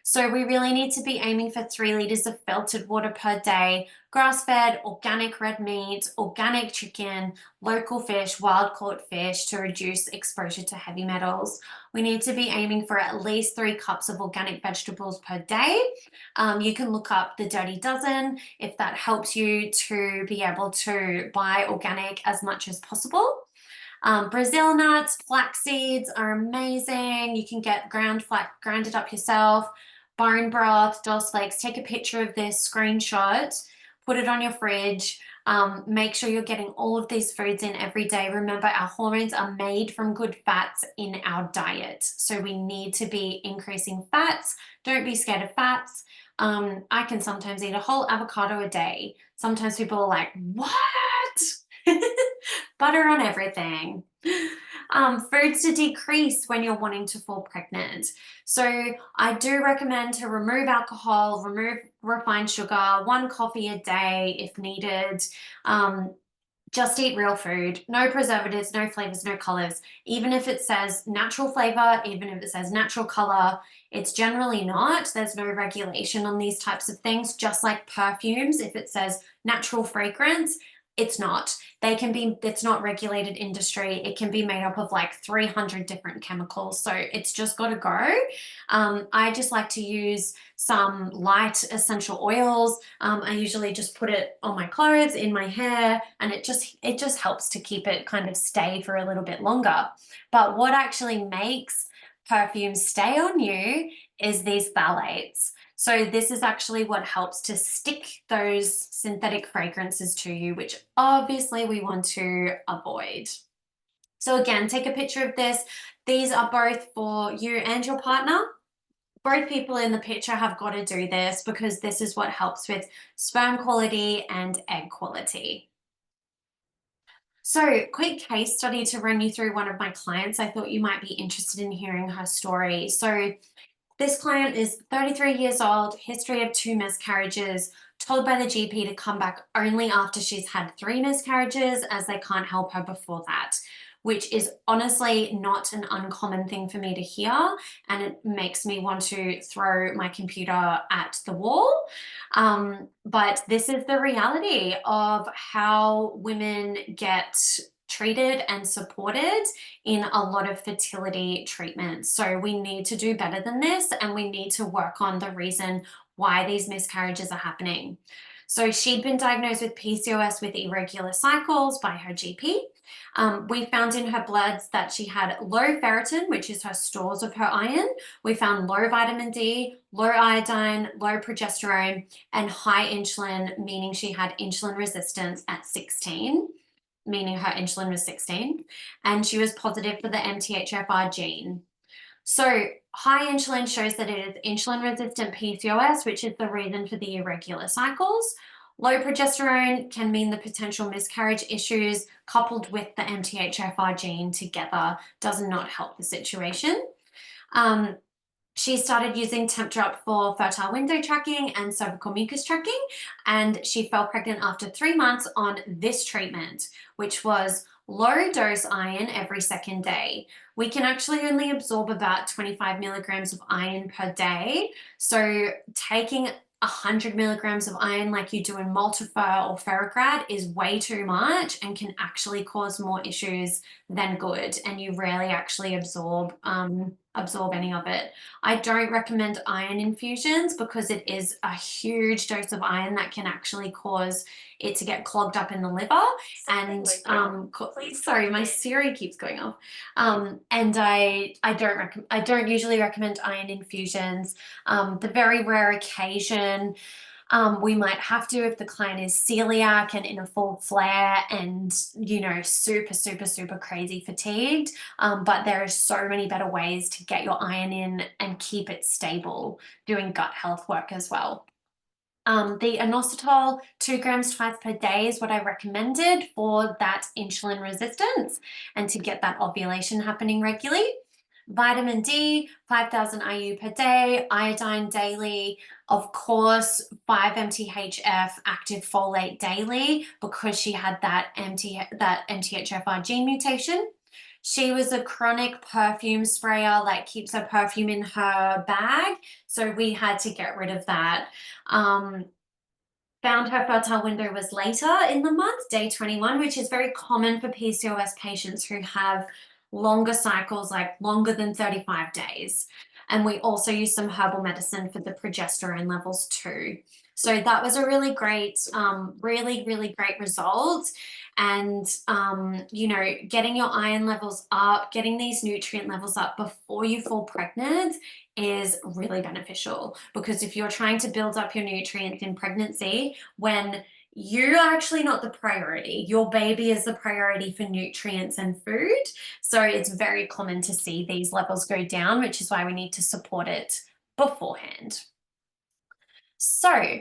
So we really need to be aiming for 3 liters of filtered water per day, grass-fed, organic red meat, organic chicken, local fish, wild-caught fish to reduce exposure to heavy metals. We need to be aiming for at least 3 cups of organic vegetables per day. You can look up the Dirty Dozen if that helps you to be able to buy organic as much as possible. Brazil nuts, flax seeds are amazing. You can get ground flax, grind it up yourself. Bone broth, dos flakes. Take a picture of this, screenshot, put it on your fridge. Make sure you're getting all of these foods in every day. Remember, our hormones are made from good fats in our diet. So we need to be increasing fats. Don't be scared of fats. I can sometimes eat a whole avocado a day. Sometimes people are like, what? Butter on everything. Foods to decrease when you're wanting to fall pregnant. So I do recommend to remove alcohol, remove refined sugar, one coffee a day if needed. Just eat real food, no preservatives, no flavors, no colors. Even if it says natural flavor, even if it says natural color, it's generally not. There's no regulation on these types of things, just like perfumes. If it says natural fragrance, it's not. It's not regulated industry. It can be made up of like 300 different chemicals. So it's just got to go. I just like to use some light essential oils. I usually just put it on my clothes, in my hair, and it just helps to keep it kind of stay for a little bit longer. But what actually makes perfumes stay on you is these phthalates. So this is actually what helps to stick those synthetic fragrances to you, which obviously we want to avoid. So again, take a picture of this. These are both for you and your partner. Both people in the picture have got to do this because this is what helps with sperm quality and egg quality. So, quick case study to run you through one of my clients. I thought you might be interested in hearing her story. So, this client is 33 years old, history of 2 miscarriages, told by the GP to come back only after she's had 3 miscarriages as they can't help her before that, which is honestly not an uncommon thing for me to hear. And it makes me want to throw my computer at the wall. But this is the reality of how women get treated and supported in a lot of fertility treatments. So we need to do better than this, and we need to work on the reason why these miscarriages are happening. So she'd been diagnosed with PCOS with irregular cycles by her GP. We found in her bloods that she had low ferritin, which is her stores of her iron. We found low vitamin D, low iodine, low progesterone, and high insulin, meaning she had insulin resistance at 16, meaning her insulin was 16, and she was positive for the MTHFR gene. So high insulin shows that it is insulin-resistant PCOS, which is the reason for the irregular cycles. Low progesterone can mean the potential miscarriage issues coupled with the MTHFR gene together does not help the situation. She started using Temp Drop for fertile window tracking and cervical mucus tracking, and she fell pregnant after 3 months on this treatment, which was low dose iron every second day. We can actually only absorb about 25 milligrams of iron per day. So taking 100 milligrams of iron like you do in Multifer or Ferrograd is way too much and can actually cause more issues than good, and you rarely actually absorb any of it. I don't recommend iron infusions because it is a huge dose of iron that can actually cause it to get clogged up in the liver. And sorry, my Siri keeps going off. And I don't usually recommend iron infusions. The very rare occasion we might have to if the client is celiac and in a full flare and, super crazy fatigued. But there are so many better ways to get your iron in and keep it stable, doing gut health work as well. The inositol, 2 grams twice per day is what I recommended for that insulin resistance and to get that ovulation happening regularly. Vitamin D, 5,000 IU per day, iodine daily, of course, 5 MTHF active folate daily because she had that MTHFR gene mutation. She was a chronic perfume sprayer that keeps her perfume in her bag, so we had to get rid of that. Found her fertile window was later in the month, day 21, which is very common for PCOS patients who have longer cycles, like longer than 35 days. And we also use some herbal medicine for the progesterone levels too. So that was a really great, really great result. And, getting your iron levels up, getting these nutrient levels up before you fall pregnant is really beneficial, because if you're trying to build up your nutrients in pregnancy, when you are actually not the priority. Your baby is the priority for nutrients and food. So it's very common to see these levels go down, which is why we need to support it beforehand. So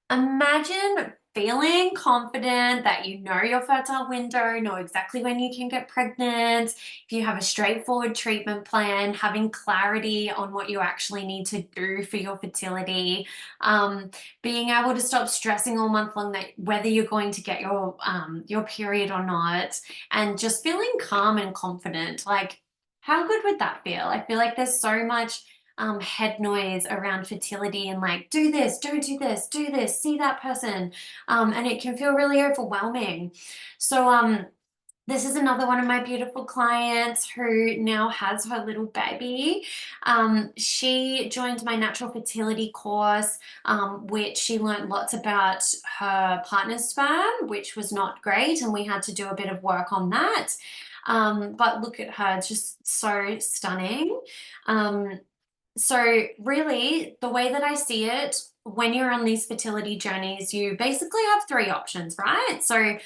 imagine feeling confident that you know your fertile window, know exactly when you can get pregnant. If you have a straightforward treatment plan, having clarity on what you actually need to do for your fertility, being able to stop stressing all month long that whether you're going to get your period or not, and just feeling calm and confident. Like, how good would that feel? I feel like there's so much head noise around fertility and like, do this, don't do this, see that person. And it can feel really overwhelming. So, this is another one of my beautiful clients who now has her little baby. She joined my natural fertility course, which she learned lots about her partner's sperm, which was not great, and we had to do a bit of work on that. But look at her, just so stunning. Um, so really, the way that I see it, when you're on these fertility journeys, you basically have three options, right? So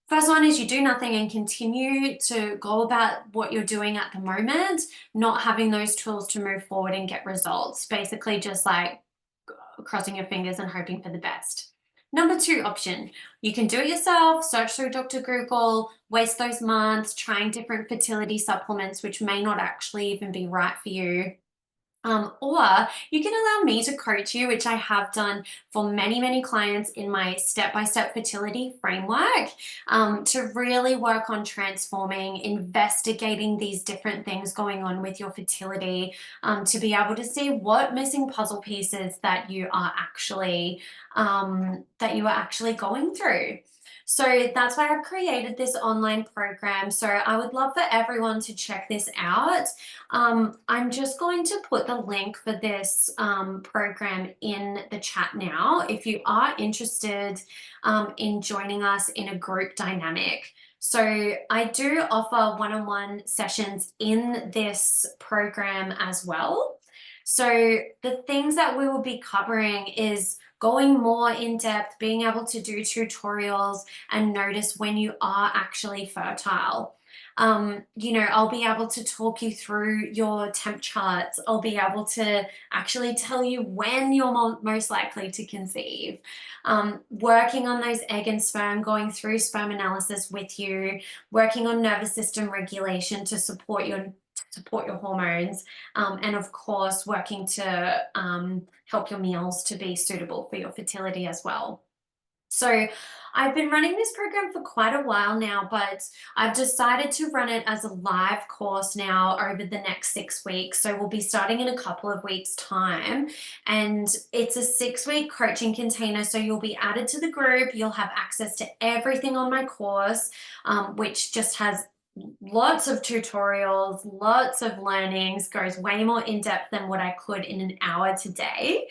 first one is you do nothing and continue to go about what you're doing at the moment, not having those tools to move forward and get results. Basically just like crossing your fingers and hoping for the best. Number two option, you can do it yourself, search through Dr. Google, waste those months trying different fertility supplements, which may not actually even be right for you. Or you can allow me to coach you, which I have done for many, many clients in my step-by-step fertility framework, to really work on transforming, investigating these different things going on with your fertility, to be able to see what missing puzzle pieces that you are actually going through. So that's why I've created this online program. So I would love for everyone to check this out. I'm just going to put the link for this program in the chat now if you are interested in joining us in a group dynamic. So I do offer one-on-one sessions in this program as well. So the things that we will be covering is going more in depth, being able to do tutorials and notice when you are actually fertile. I'll be able to talk you through your temp charts. I'll be able to actually tell you when you're most likely to conceive. Working on those egg and sperm, going through sperm analysis with you, working on nervous system regulation to support your hormones, and of course working to help your meals to be suitable for your fertility as well. So I've been running this program for quite a while now, but I've decided to run it as a live course now over the next 6 weeks. So we'll be starting in a couple of weeks' time. And it's a 6-week coaching container. So you'll be added to the group. You'll have access to everything on my course, which just has lots of tutorials, lots of learnings, goes way more in depth than what I could in an hour today.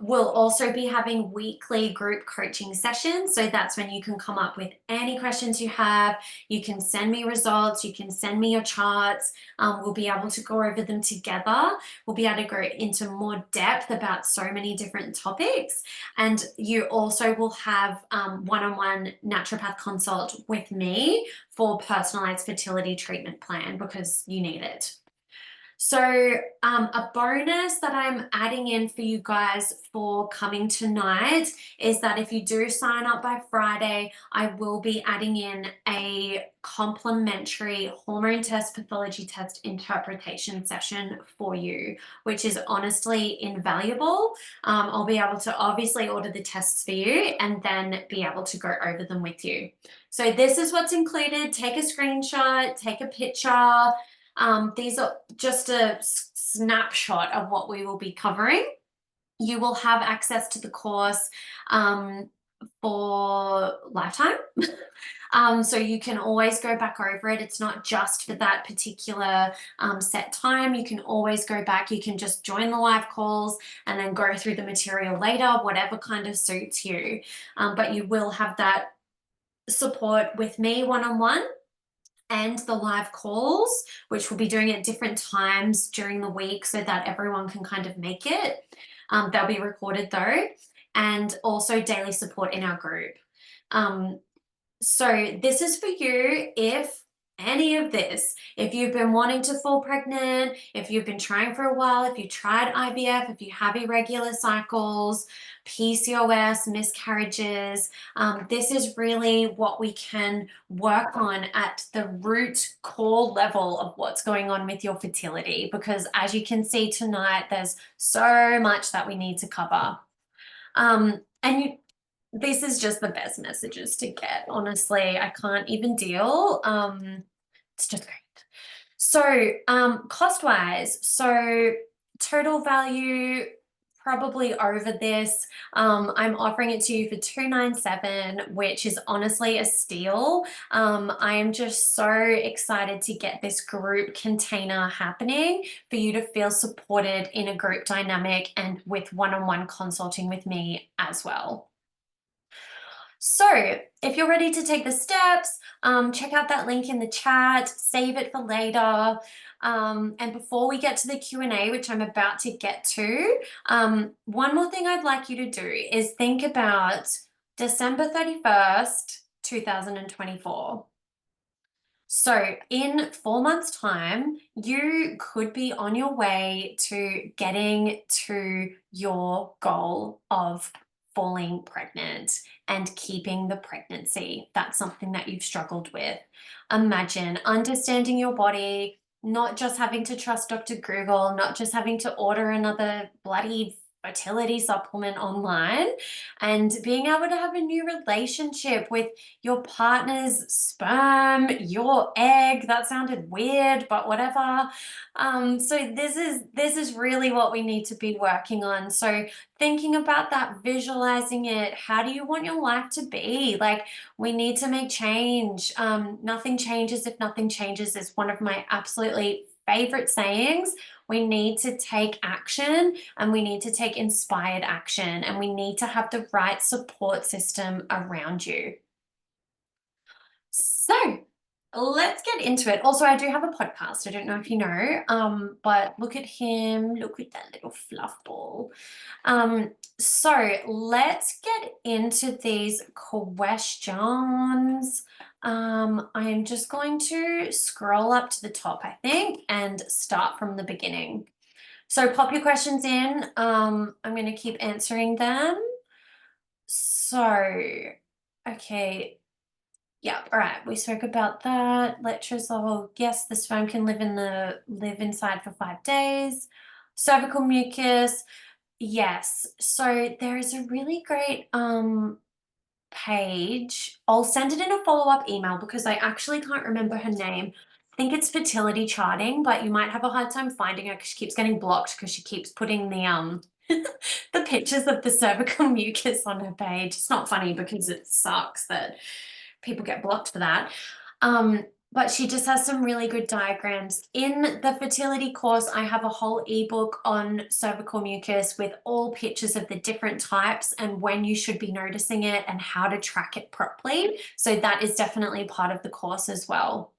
We'll also be having weekly group coaching sessions. So that's when you can come up with any questions you have. You can send me results. You can send me your charts. We'll be able to go over them together. We'll be able to go into more depth about so many different topics. And you also will have one-on-one naturopath consult with me for personalized fertility treatment plan because you need it. So a bonus that I'm adding in for you guys for coming tonight is that if you do sign up by Friday, I will be adding in a complimentary hormone test, pathology test interpretation session for you, which is honestly invaluable. I'll be able to obviously order the tests for you and then be able to go over them with you. So this is what's included. Take a screenshot, take a picture. These are just a snapshot of what we will be covering. You will have access to the course for lifetime. So you can always go back over it. It's not just for that particular set time. You can always go back. You can just join the live calls and then go through the material later, whatever kind of suits you. But you will have that support with me one-on-one and the live calls, which we'll be doing at different times during the week so that everyone can kind of make it. They'll be recorded though. and also daily support in our group. Um, so this is for you if any of this, if you've been wanting to fall pregnant, if you've been trying for a while, if you tried IVF, if you have irregular cycles, PCOS, miscarriages, this is really what we can work on at the root core level of what's going on with your fertility. Because as you can see tonight, there's so much that we need to cover. And this is just the best messages to get. Honestly, I can't even deal. It's just great. So, cost-wise, so total value probably over this. I'm offering it to you for $297, which is honestly a steal. I am just so excited to get this group container happening for you to feel supported in a group dynamic and with one-on-one consulting with me as well. So if you're ready to take the steps, check out that link in the chat, save it for later. And before we get to the Q&A, which I'm about to get to, one more thing I'd like you to do is think about December 31st, 2024. So in 4 months' time, you could be on your way to getting to your goal of falling pregnant and keeping the pregnancy. That's something that you've struggled with. Imagine understanding your body, not just having to trust Dr. Google, not just having to order another bloody fertility supplement online, and being able to have a new relationship with your partner's sperm, your egg. That sounded weird, but whatever. So this is really what we need to be working on. So thinking about that, visualizing it, how do you want your life to be? Like, we need to make change. Nothing changes if nothing changes is one of my absolutely favorite sayings. We need to take action, and we need to take inspired action, and we need to have the right support system around you. So let's get into it. Also, I do have a podcast. I don't know if you know, but look at him. Look at that little fluff ball. So let's get into these questions. I'm just going to scroll up to the top, I think, and start from the beginning. So pop your questions in. I'm going to keep answering them. So, okay. Yeah, all right. We spoke about that. Letrozole, yes, the sperm can live inside for 5 days. Cervical mucus, yes. So there is a really great page. I'll send it in a follow-up email because I actually can't remember her name. I think it's fertility charting, but you might have a hard time finding her because she keeps getting blocked because she keeps putting the the pictures of the cervical mucus on her page. It's not funny because it sucks that people get blocked for that. But she just has some really good diagrams. In the fertility course, I have a whole ebook on cervical mucus with all pictures of the different types and when you should be noticing it and how to track it properly. So that is definitely part of the course as well.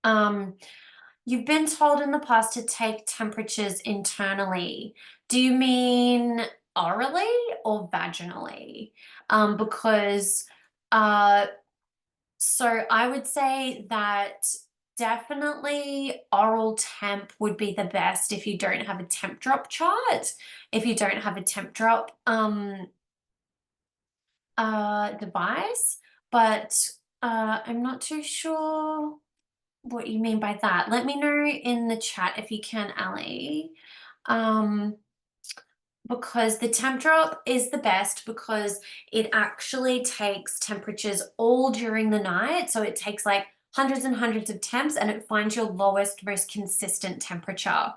You've been told in the past to take temperatures internally. Do you mean orally or vaginally? Because so I would say that definitely oral temp would be the best if you don't have a temp drop chart, if you don't have a temp drop device, but I'm not too sure what you mean by that. Let me know in the chat if you can, Ali. Because the temp drop is the best because it actually takes temperatures all during the night. So it takes like hundreds and hundreds of temps and it finds your lowest, most consistent temperature.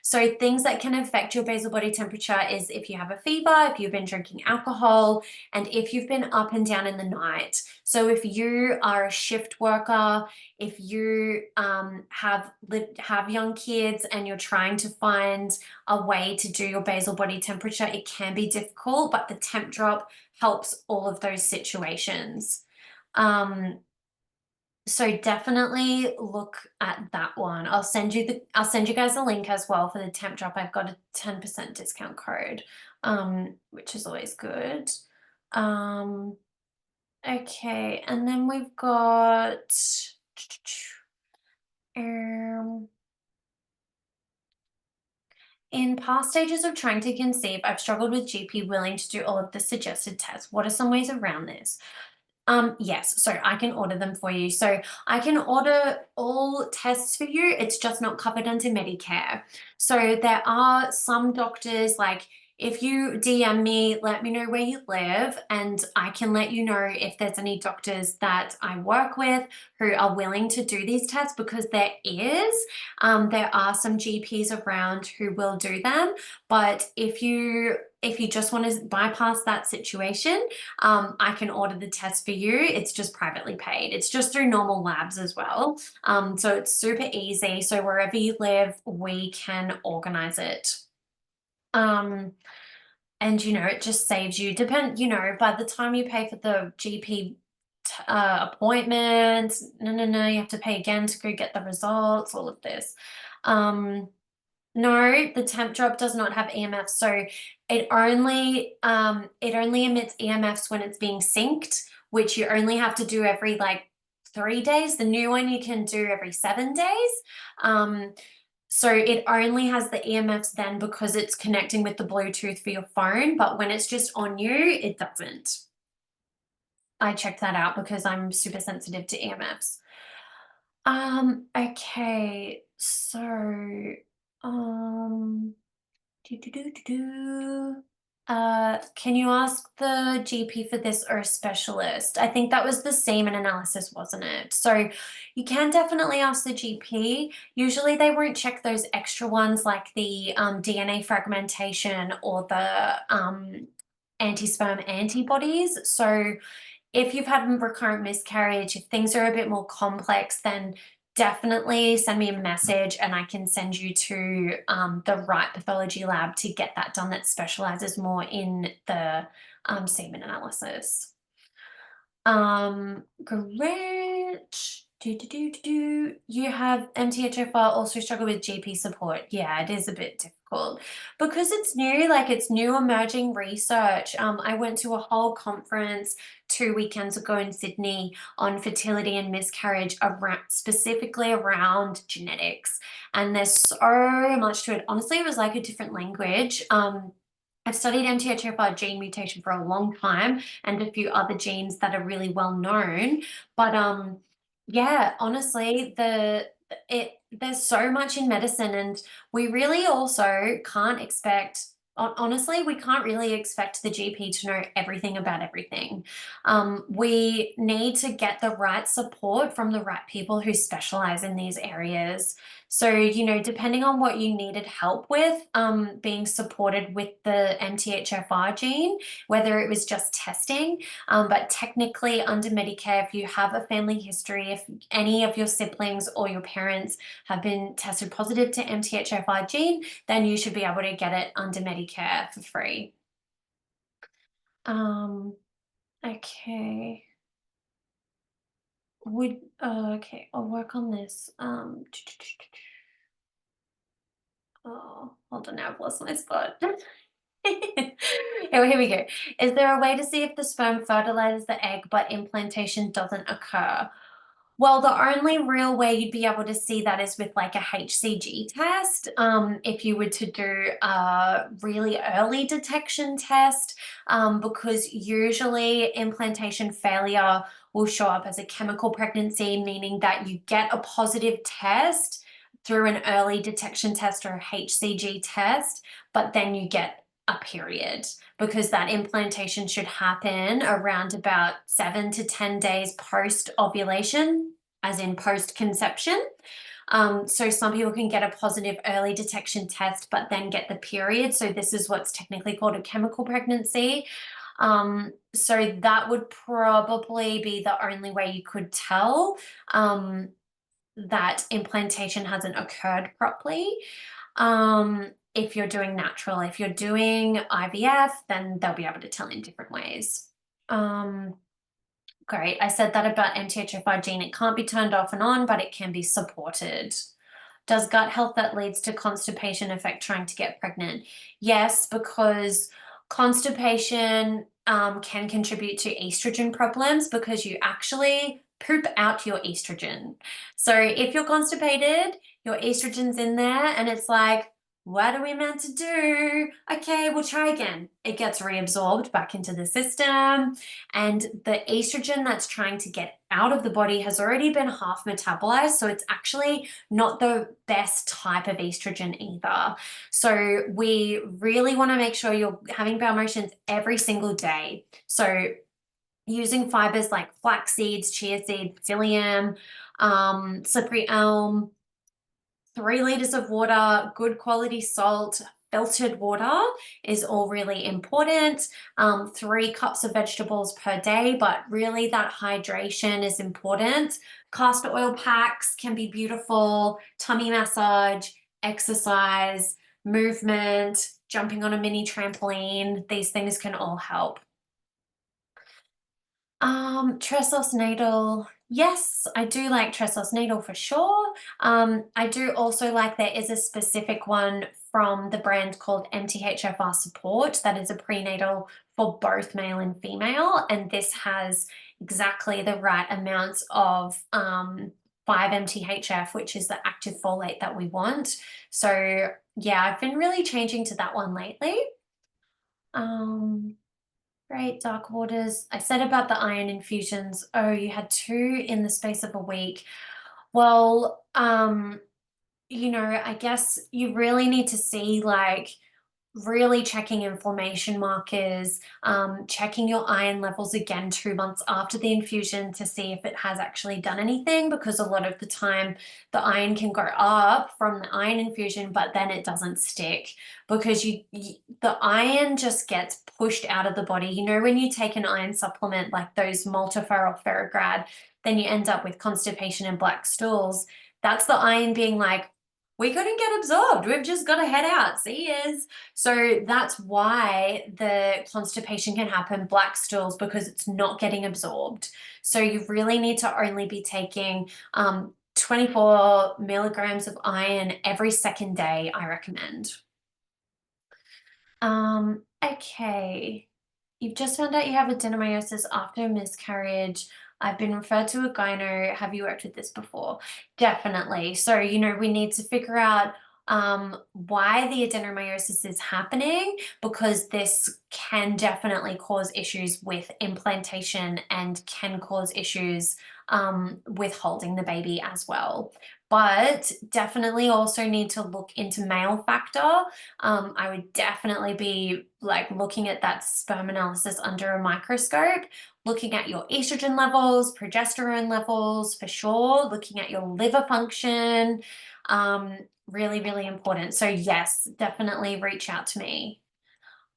So things that can affect your basal body temperature is if you have a fever, if you've been drinking alcohol, and if you've been up and down in the night. So if you are a shift worker, if you have young kids and you're trying to find a way to do your basal body temperature, it can be difficult, but the temp drop helps all of those situations. So definitely look at that one. I'll send you guys a link as well for the temp drop. I've got a 10% discount code, which is always good. Um, okay, and then we've got um in past stages of trying to conceive, I've struggled with GP willing to do all of the suggested tests. What are some ways around this? Yes, so I can order them for you. So I can order all tests for you. It's just not covered under Medicare. So there are some doctors, like if you DM me, let me know where you live, and I can let you know if there's any doctors that I work with who are willing to do these tests because there is. There are some GPs around who will do them, but if you just want to bypass that situation, I can order the test for you. It's just privately paid. It's just through normal labs as well. So it's super easy. So wherever you live, we can organize it. Um, and it just saves you by the time you pay for the GP appointment, no, you have to pay again to go get the results, all of this. Um, no, the temp drop does not have EMFs, so it only emits EMFs when it's being synced, which you only have to do every like 3 days. The new one you can do every 7 days. Um, so it only has the EMFs then because it's connecting with the Bluetooth for your phone, but when it's just on you, it doesn't. I checked that out because I'm super sensitive to EMFs. Okay, so um do, do, do, do, do. Can you ask the GP for this or a specialist? I think that was the semen analysis, wasn't it? So you can definitely ask the GP. Usually they won't check those extra ones like the DNA fragmentation or the anti-sperm antibodies. So if you've had a recurrent miscarriage, if things are a bit more complex, then definitely send me a message and I can send you to the right pathology lab to get that done that specializes more in the semen analysis. Great. You have MTHFR also struggle with GP support. Yeah, it is a bit difficult because it's new, like it's new emerging research. I went to a whole conference 2 weekends ago in Sydney on fertility and miscarriage around, specifically around genetics. And there's so much to it. Honestly, it was like a different language. I've studied MTHFR gene mutation for a long time and a few other genes that are really well known. But yeah, honestly, there's so much in medicine, and we really also can't expect. Honestly, we can't really expect the GP to know everything about everything. We need to get the right support from the right people who specialize in these areas. So, depending on what you needed help with, being supported with the MTHFR gene, whether it was just testing, but technically under Medicare, if you have a family history, if any of your siblings or your parents have been tested positive to MTHFR gene, then you should be able to get it under Medicare for free. Um, okay. Okay, I'll work on this. Oh, hold on now, I've lost my spot. Oh, here we go. Is there a way to see if the sperm fertilizes the egg but implantation doesn't occur? Well, the only real way you'd be able to see that is with like a HCG test. If you were to do a really early detection test, because usually implantation failure will show up as a chemical pregnancy, meaning that you get a positive test through an early detection test or a HCG test, but then you get a period because that implantation should happen around about 7 to 10 days post ovulation, as in post conception. So some people can get a positive early detection test, but then get the period. So this is what's technically called a chemical pregnancy. So that would probably be the only way you could tell that implantation hasn't occurred properly. If you're doing natural, if you're doing IVF, then they'll be able to tell in different ways. Um, Great. I said that about MTHFR gene. It can't be turned off and on, but it can be supported. Does gut health that leads to constipation affect trying to get pregnant? Yes, because constipation can contribute to estrogen problems because you actually poop out your estrogen. So if you're constipated, your estrogen's in there and it's like, what are we meant to do? Okay, we'll try again. It gets reabsorbed back into the system, and the estrogen that's trying to get out of the body has already been half metabolized. So it's actually not the best type of estrogen either. So we really want to make sure you're having bowel motions every single day. So using fibers like flax seeds, chia seeds, psyllium, slippery elm, 3 liters of water, good quality salt, filtered water is all really important. 3 cups of vegetables per day, but really that hydration is important. Castor oil packs can be beautiful, tummy massage, exercise, movement, jumping on a mini trampoline. These things can all help. Tressos natal. Yes, I do like Tressos natal for sure. I do also like there is a specific one from the brand called MTHFR Support that is a prenatal for both male and female, and this has exactly the right amounts of 5-MTHF, which is the active folate that we want. So yeah, I've been really changing to that one lately. Um, Great, dark waters. I said about the iron infusions. Oh, you had 2 in the space of a week. Well, I guess you really need to see like really checking inflammation markers, checking your iron levels again 2 months after the infusion to see if it has actually done anything, because a lot of the time the iron can go up from the iron infusion, but then it doesn't stick because the iron just gets pushed out of the body. You know, when you take an iron supplement like those multiferol ferrograd, then you end up with constipation and black stools. That's the iron being like, we couldn't get absorbed. We've just got to head out. See yous. So that's why the constipation can happen, black stools, because it's not getting absorbed. So you really need to only be taking 24 milligrams of iron every second day, I recommend. Okay. You've just found out you have adenomyosis after a miscarriage. I've been referred to a gyno. Have you worked with this before? Definitely. So, we need to figure out why the adenomyosis is happening, because this can definitely cause issues with implantation and can cause issues with holding the baby as well. But definitely also need to look into male factor. I would definitely be like looking at that sperm analysis under a microscope, looking at your estrogen levels, progesterone levels for sure, looking at your liver function. Really, really important. So yes, definitely reach out to me.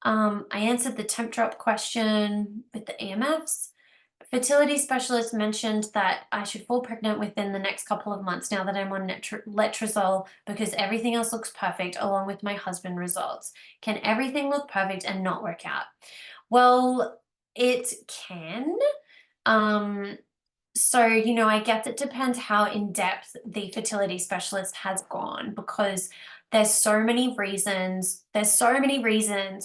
I answered the temp drop question with the EMFs. Fertility specialist mentioned that I should fall pregnant within the next couple of months now that I'm on letrozole, because everything else looks perfect along with my husband results. Can everything look perfect and not work out? Well, it can. Um, so, I guess it depends how in depth the fertility specialist has gone, because there's so many reasons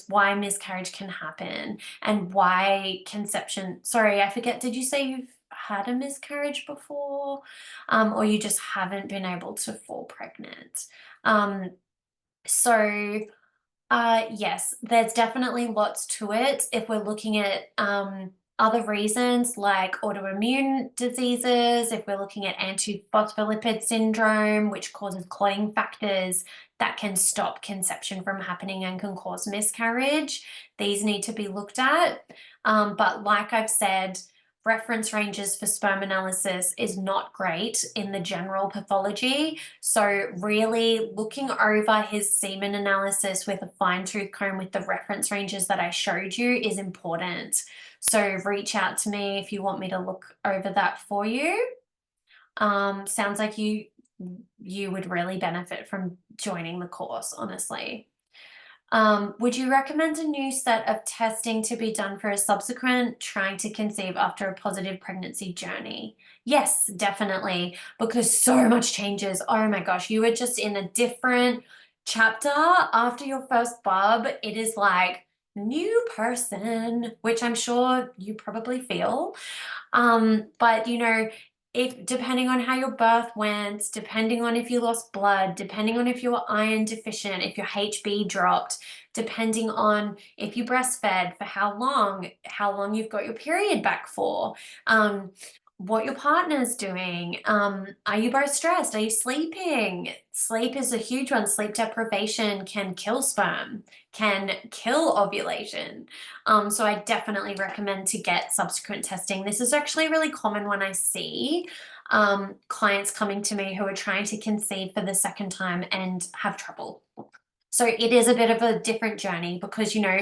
why miscarriage can happen and why conception. Sorry, I forget, did you say you've had a miscarriage before? Or you just haven't been able to fall pregnant? Um, so yes, there's definitely lots to it. If we're looking at other reasons like autoimmune diseases, if we're looking at antiphospholipid syndrome, which causes clotting factors that can stop conception from happening and can cause miscarriage, these need to be looked at. But like I've said, reference ranges for sperm analysis is not great in the general pathology. So really looking over his semen analysis with a fine-tooth comb with the reference ranges that I showed you is important. So reach out to me if you want me to look over that for you. Sounds like you would really benefit from joining the course, honestly. Would you recommend a new set of testing to be done for a subsequent trying to conceive after a positive pregnancy journey? Yes, definitely, because so much changes. Oh my gosh, you were just in a different chapter after your first bub. It is like new person, which I'm sure you probably feel. But you know, if depending on how your birth went, depending on if you lost blood, depending on if you were iron deficient, if your HB dropped, depending on if you breastfed for how long you've got your period back for, what your partner's doing. Are you both stressed? Are you sleeping? Sleep is a huge one. Sleep deprivation can kill sperm, can kill ovulation. So I definitely recommend to get subsequent testing. This is actually really common when I see clients coming to me who are trying to conceive for the second time and have trouble. So it is a bit of a different journey because, you know,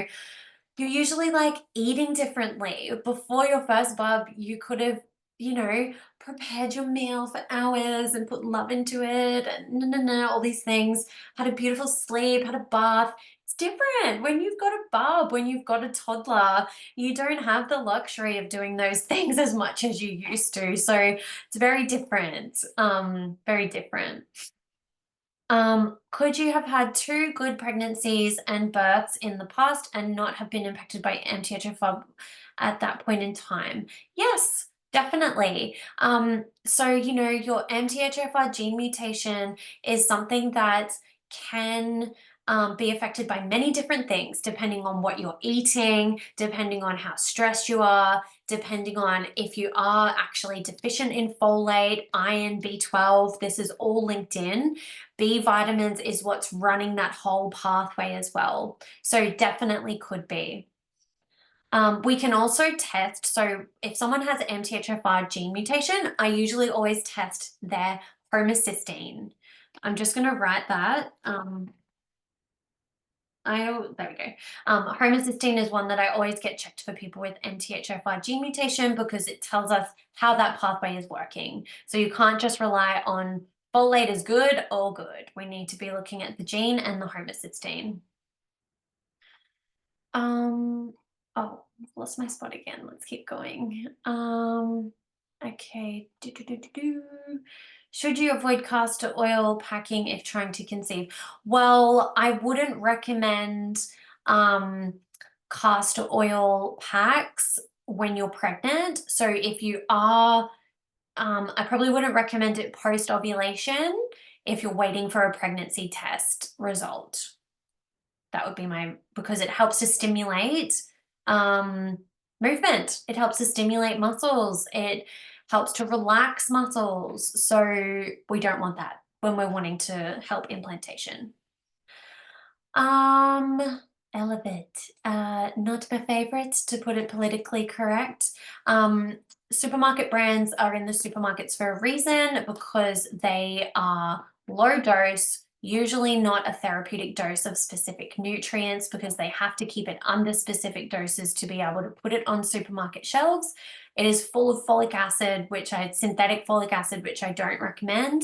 you're usually like eating differently. Before your first bub, you could have, you know, prepared your meal for hours and put love into it and all these things, had a beautiful sleep, had a bath. It's different when you've got a bub, when you've got a toddler, you don't have the luxury of doing those things as much as you used to. So it's very different, very different. Could you have had two good pregnancies and births in the past and not have been impacted by MTHFR at that point in time? Yes, definitely. So, you know, your MTHFR gene mutation is something that can be affected by many different things, depending on what you're eating, depending on how stressed you are, depending on if you are actually deficient in folate, iron, B12. This is all linked in. B vitamins is what's running that whole pathway as well. So definitely could be. We can also test, so if someone has MTHFR gene mutation, I usually always test their homocysteine. I'm just going to write that. There we go. Homocysteine is one that I always get checked for people with MTHFR gene mutation because it tells us how that pathway is working. So you can't just rely on folate is good or good. We need to be looking at the gene and the homocysteine. Oh, I've lost my spot again. Let's keep going. Okay. Should you avoid castor oil packing if trying to conceive? Well, I wouldn't recommend um, castor oil packs when you're pregnant. So if you are, I probably wouldn't recommend it post ovulation if you're waiting for a pregnancy test result. That would be because it helps to stimulate um, movement. It helps to stimulate muscles. It helps to relax muscles. So we don't want that when we're wanting to help implantation. Um, Elevate. Not my favorite, to put it politically correct. Supermarket brands are in the supermarkets for a reason because they are low dose, usually not a therapeutic dose of specific nutrients because they have to keep it under specific doses to be able to put it on supermarket shelves. It is full of folic acid, synthetic folic acid, which I don't recommend.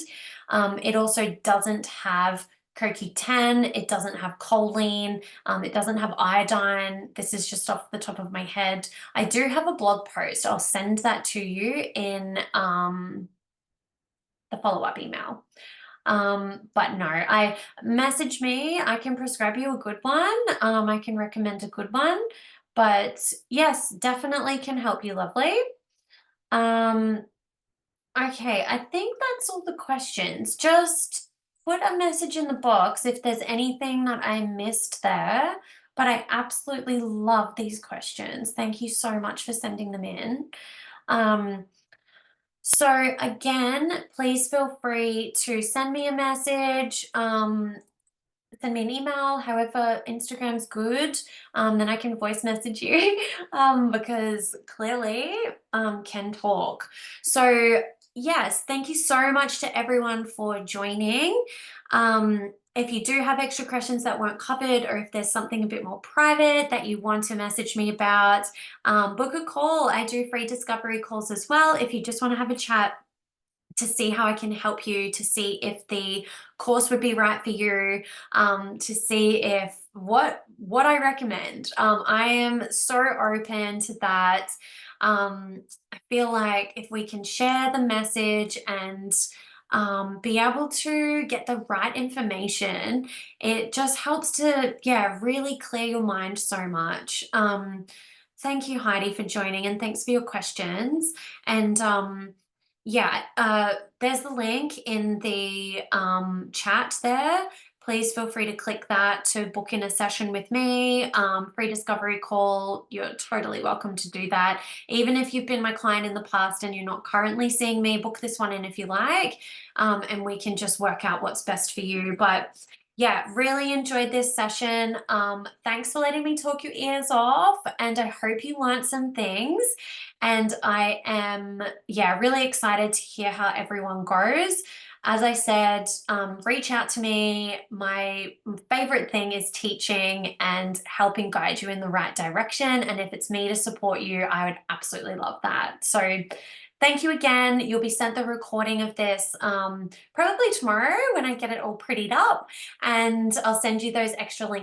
It also doesn't have CoQ10, it doesn't have choline, it doesn't have iodine. This is just off the top of my head. I do have a blog post. I'll send that to you in the follow-up email. But no, I message me. I can prescribe you a good one. I can recommend a good one. But yes, definitely can help you, lovely. Okay, I think that's all the questions. Just put a message in the box if there's anything that I missed there. But I absolutely love these questions. Thank you so much for sending them in. So again, please feel free to send me a message. Send me an email, however, Instagram's good. Then I can voice message you because clearly can talk. So yes, thank you so much to everyone for joining. If you do have extra questions that weren't covered, or if there's something a bit more private that you want to message me about, book a call. I do free discovery calls as well if you just want to have a chat to see how I can help you, to see if the course would be right for you, to see if what I recommend. I am so open to that. I feel like if we can share the message and be able to get the right information, it just helps to, yeah, really clear your mind so much. Thank you, Heidi, for joining, and thanks for your questions. And yeah, there's the link in the chat there. Please feel free to click that to book in a session with me, free discovery call. You're totally welcome to do that. Even if you've been my client in the past and you're not currently seeing me, book this one in if you like, and we can just work out what's best for you. But yeah, really enjoyed this session. Thanks for letting me talk your ears off, and I hope you learned some things. And I am, yeah, really excited to hear how everyone goes. As I said, reach out to me. My favorite thing is teaching and helping guide you in the right direction. And if it's me to support you, I would absolutely love that. So thank you again. You'll be sent the recording of this probably tomorrow when I get it all prettied up. And I'll send you those extra links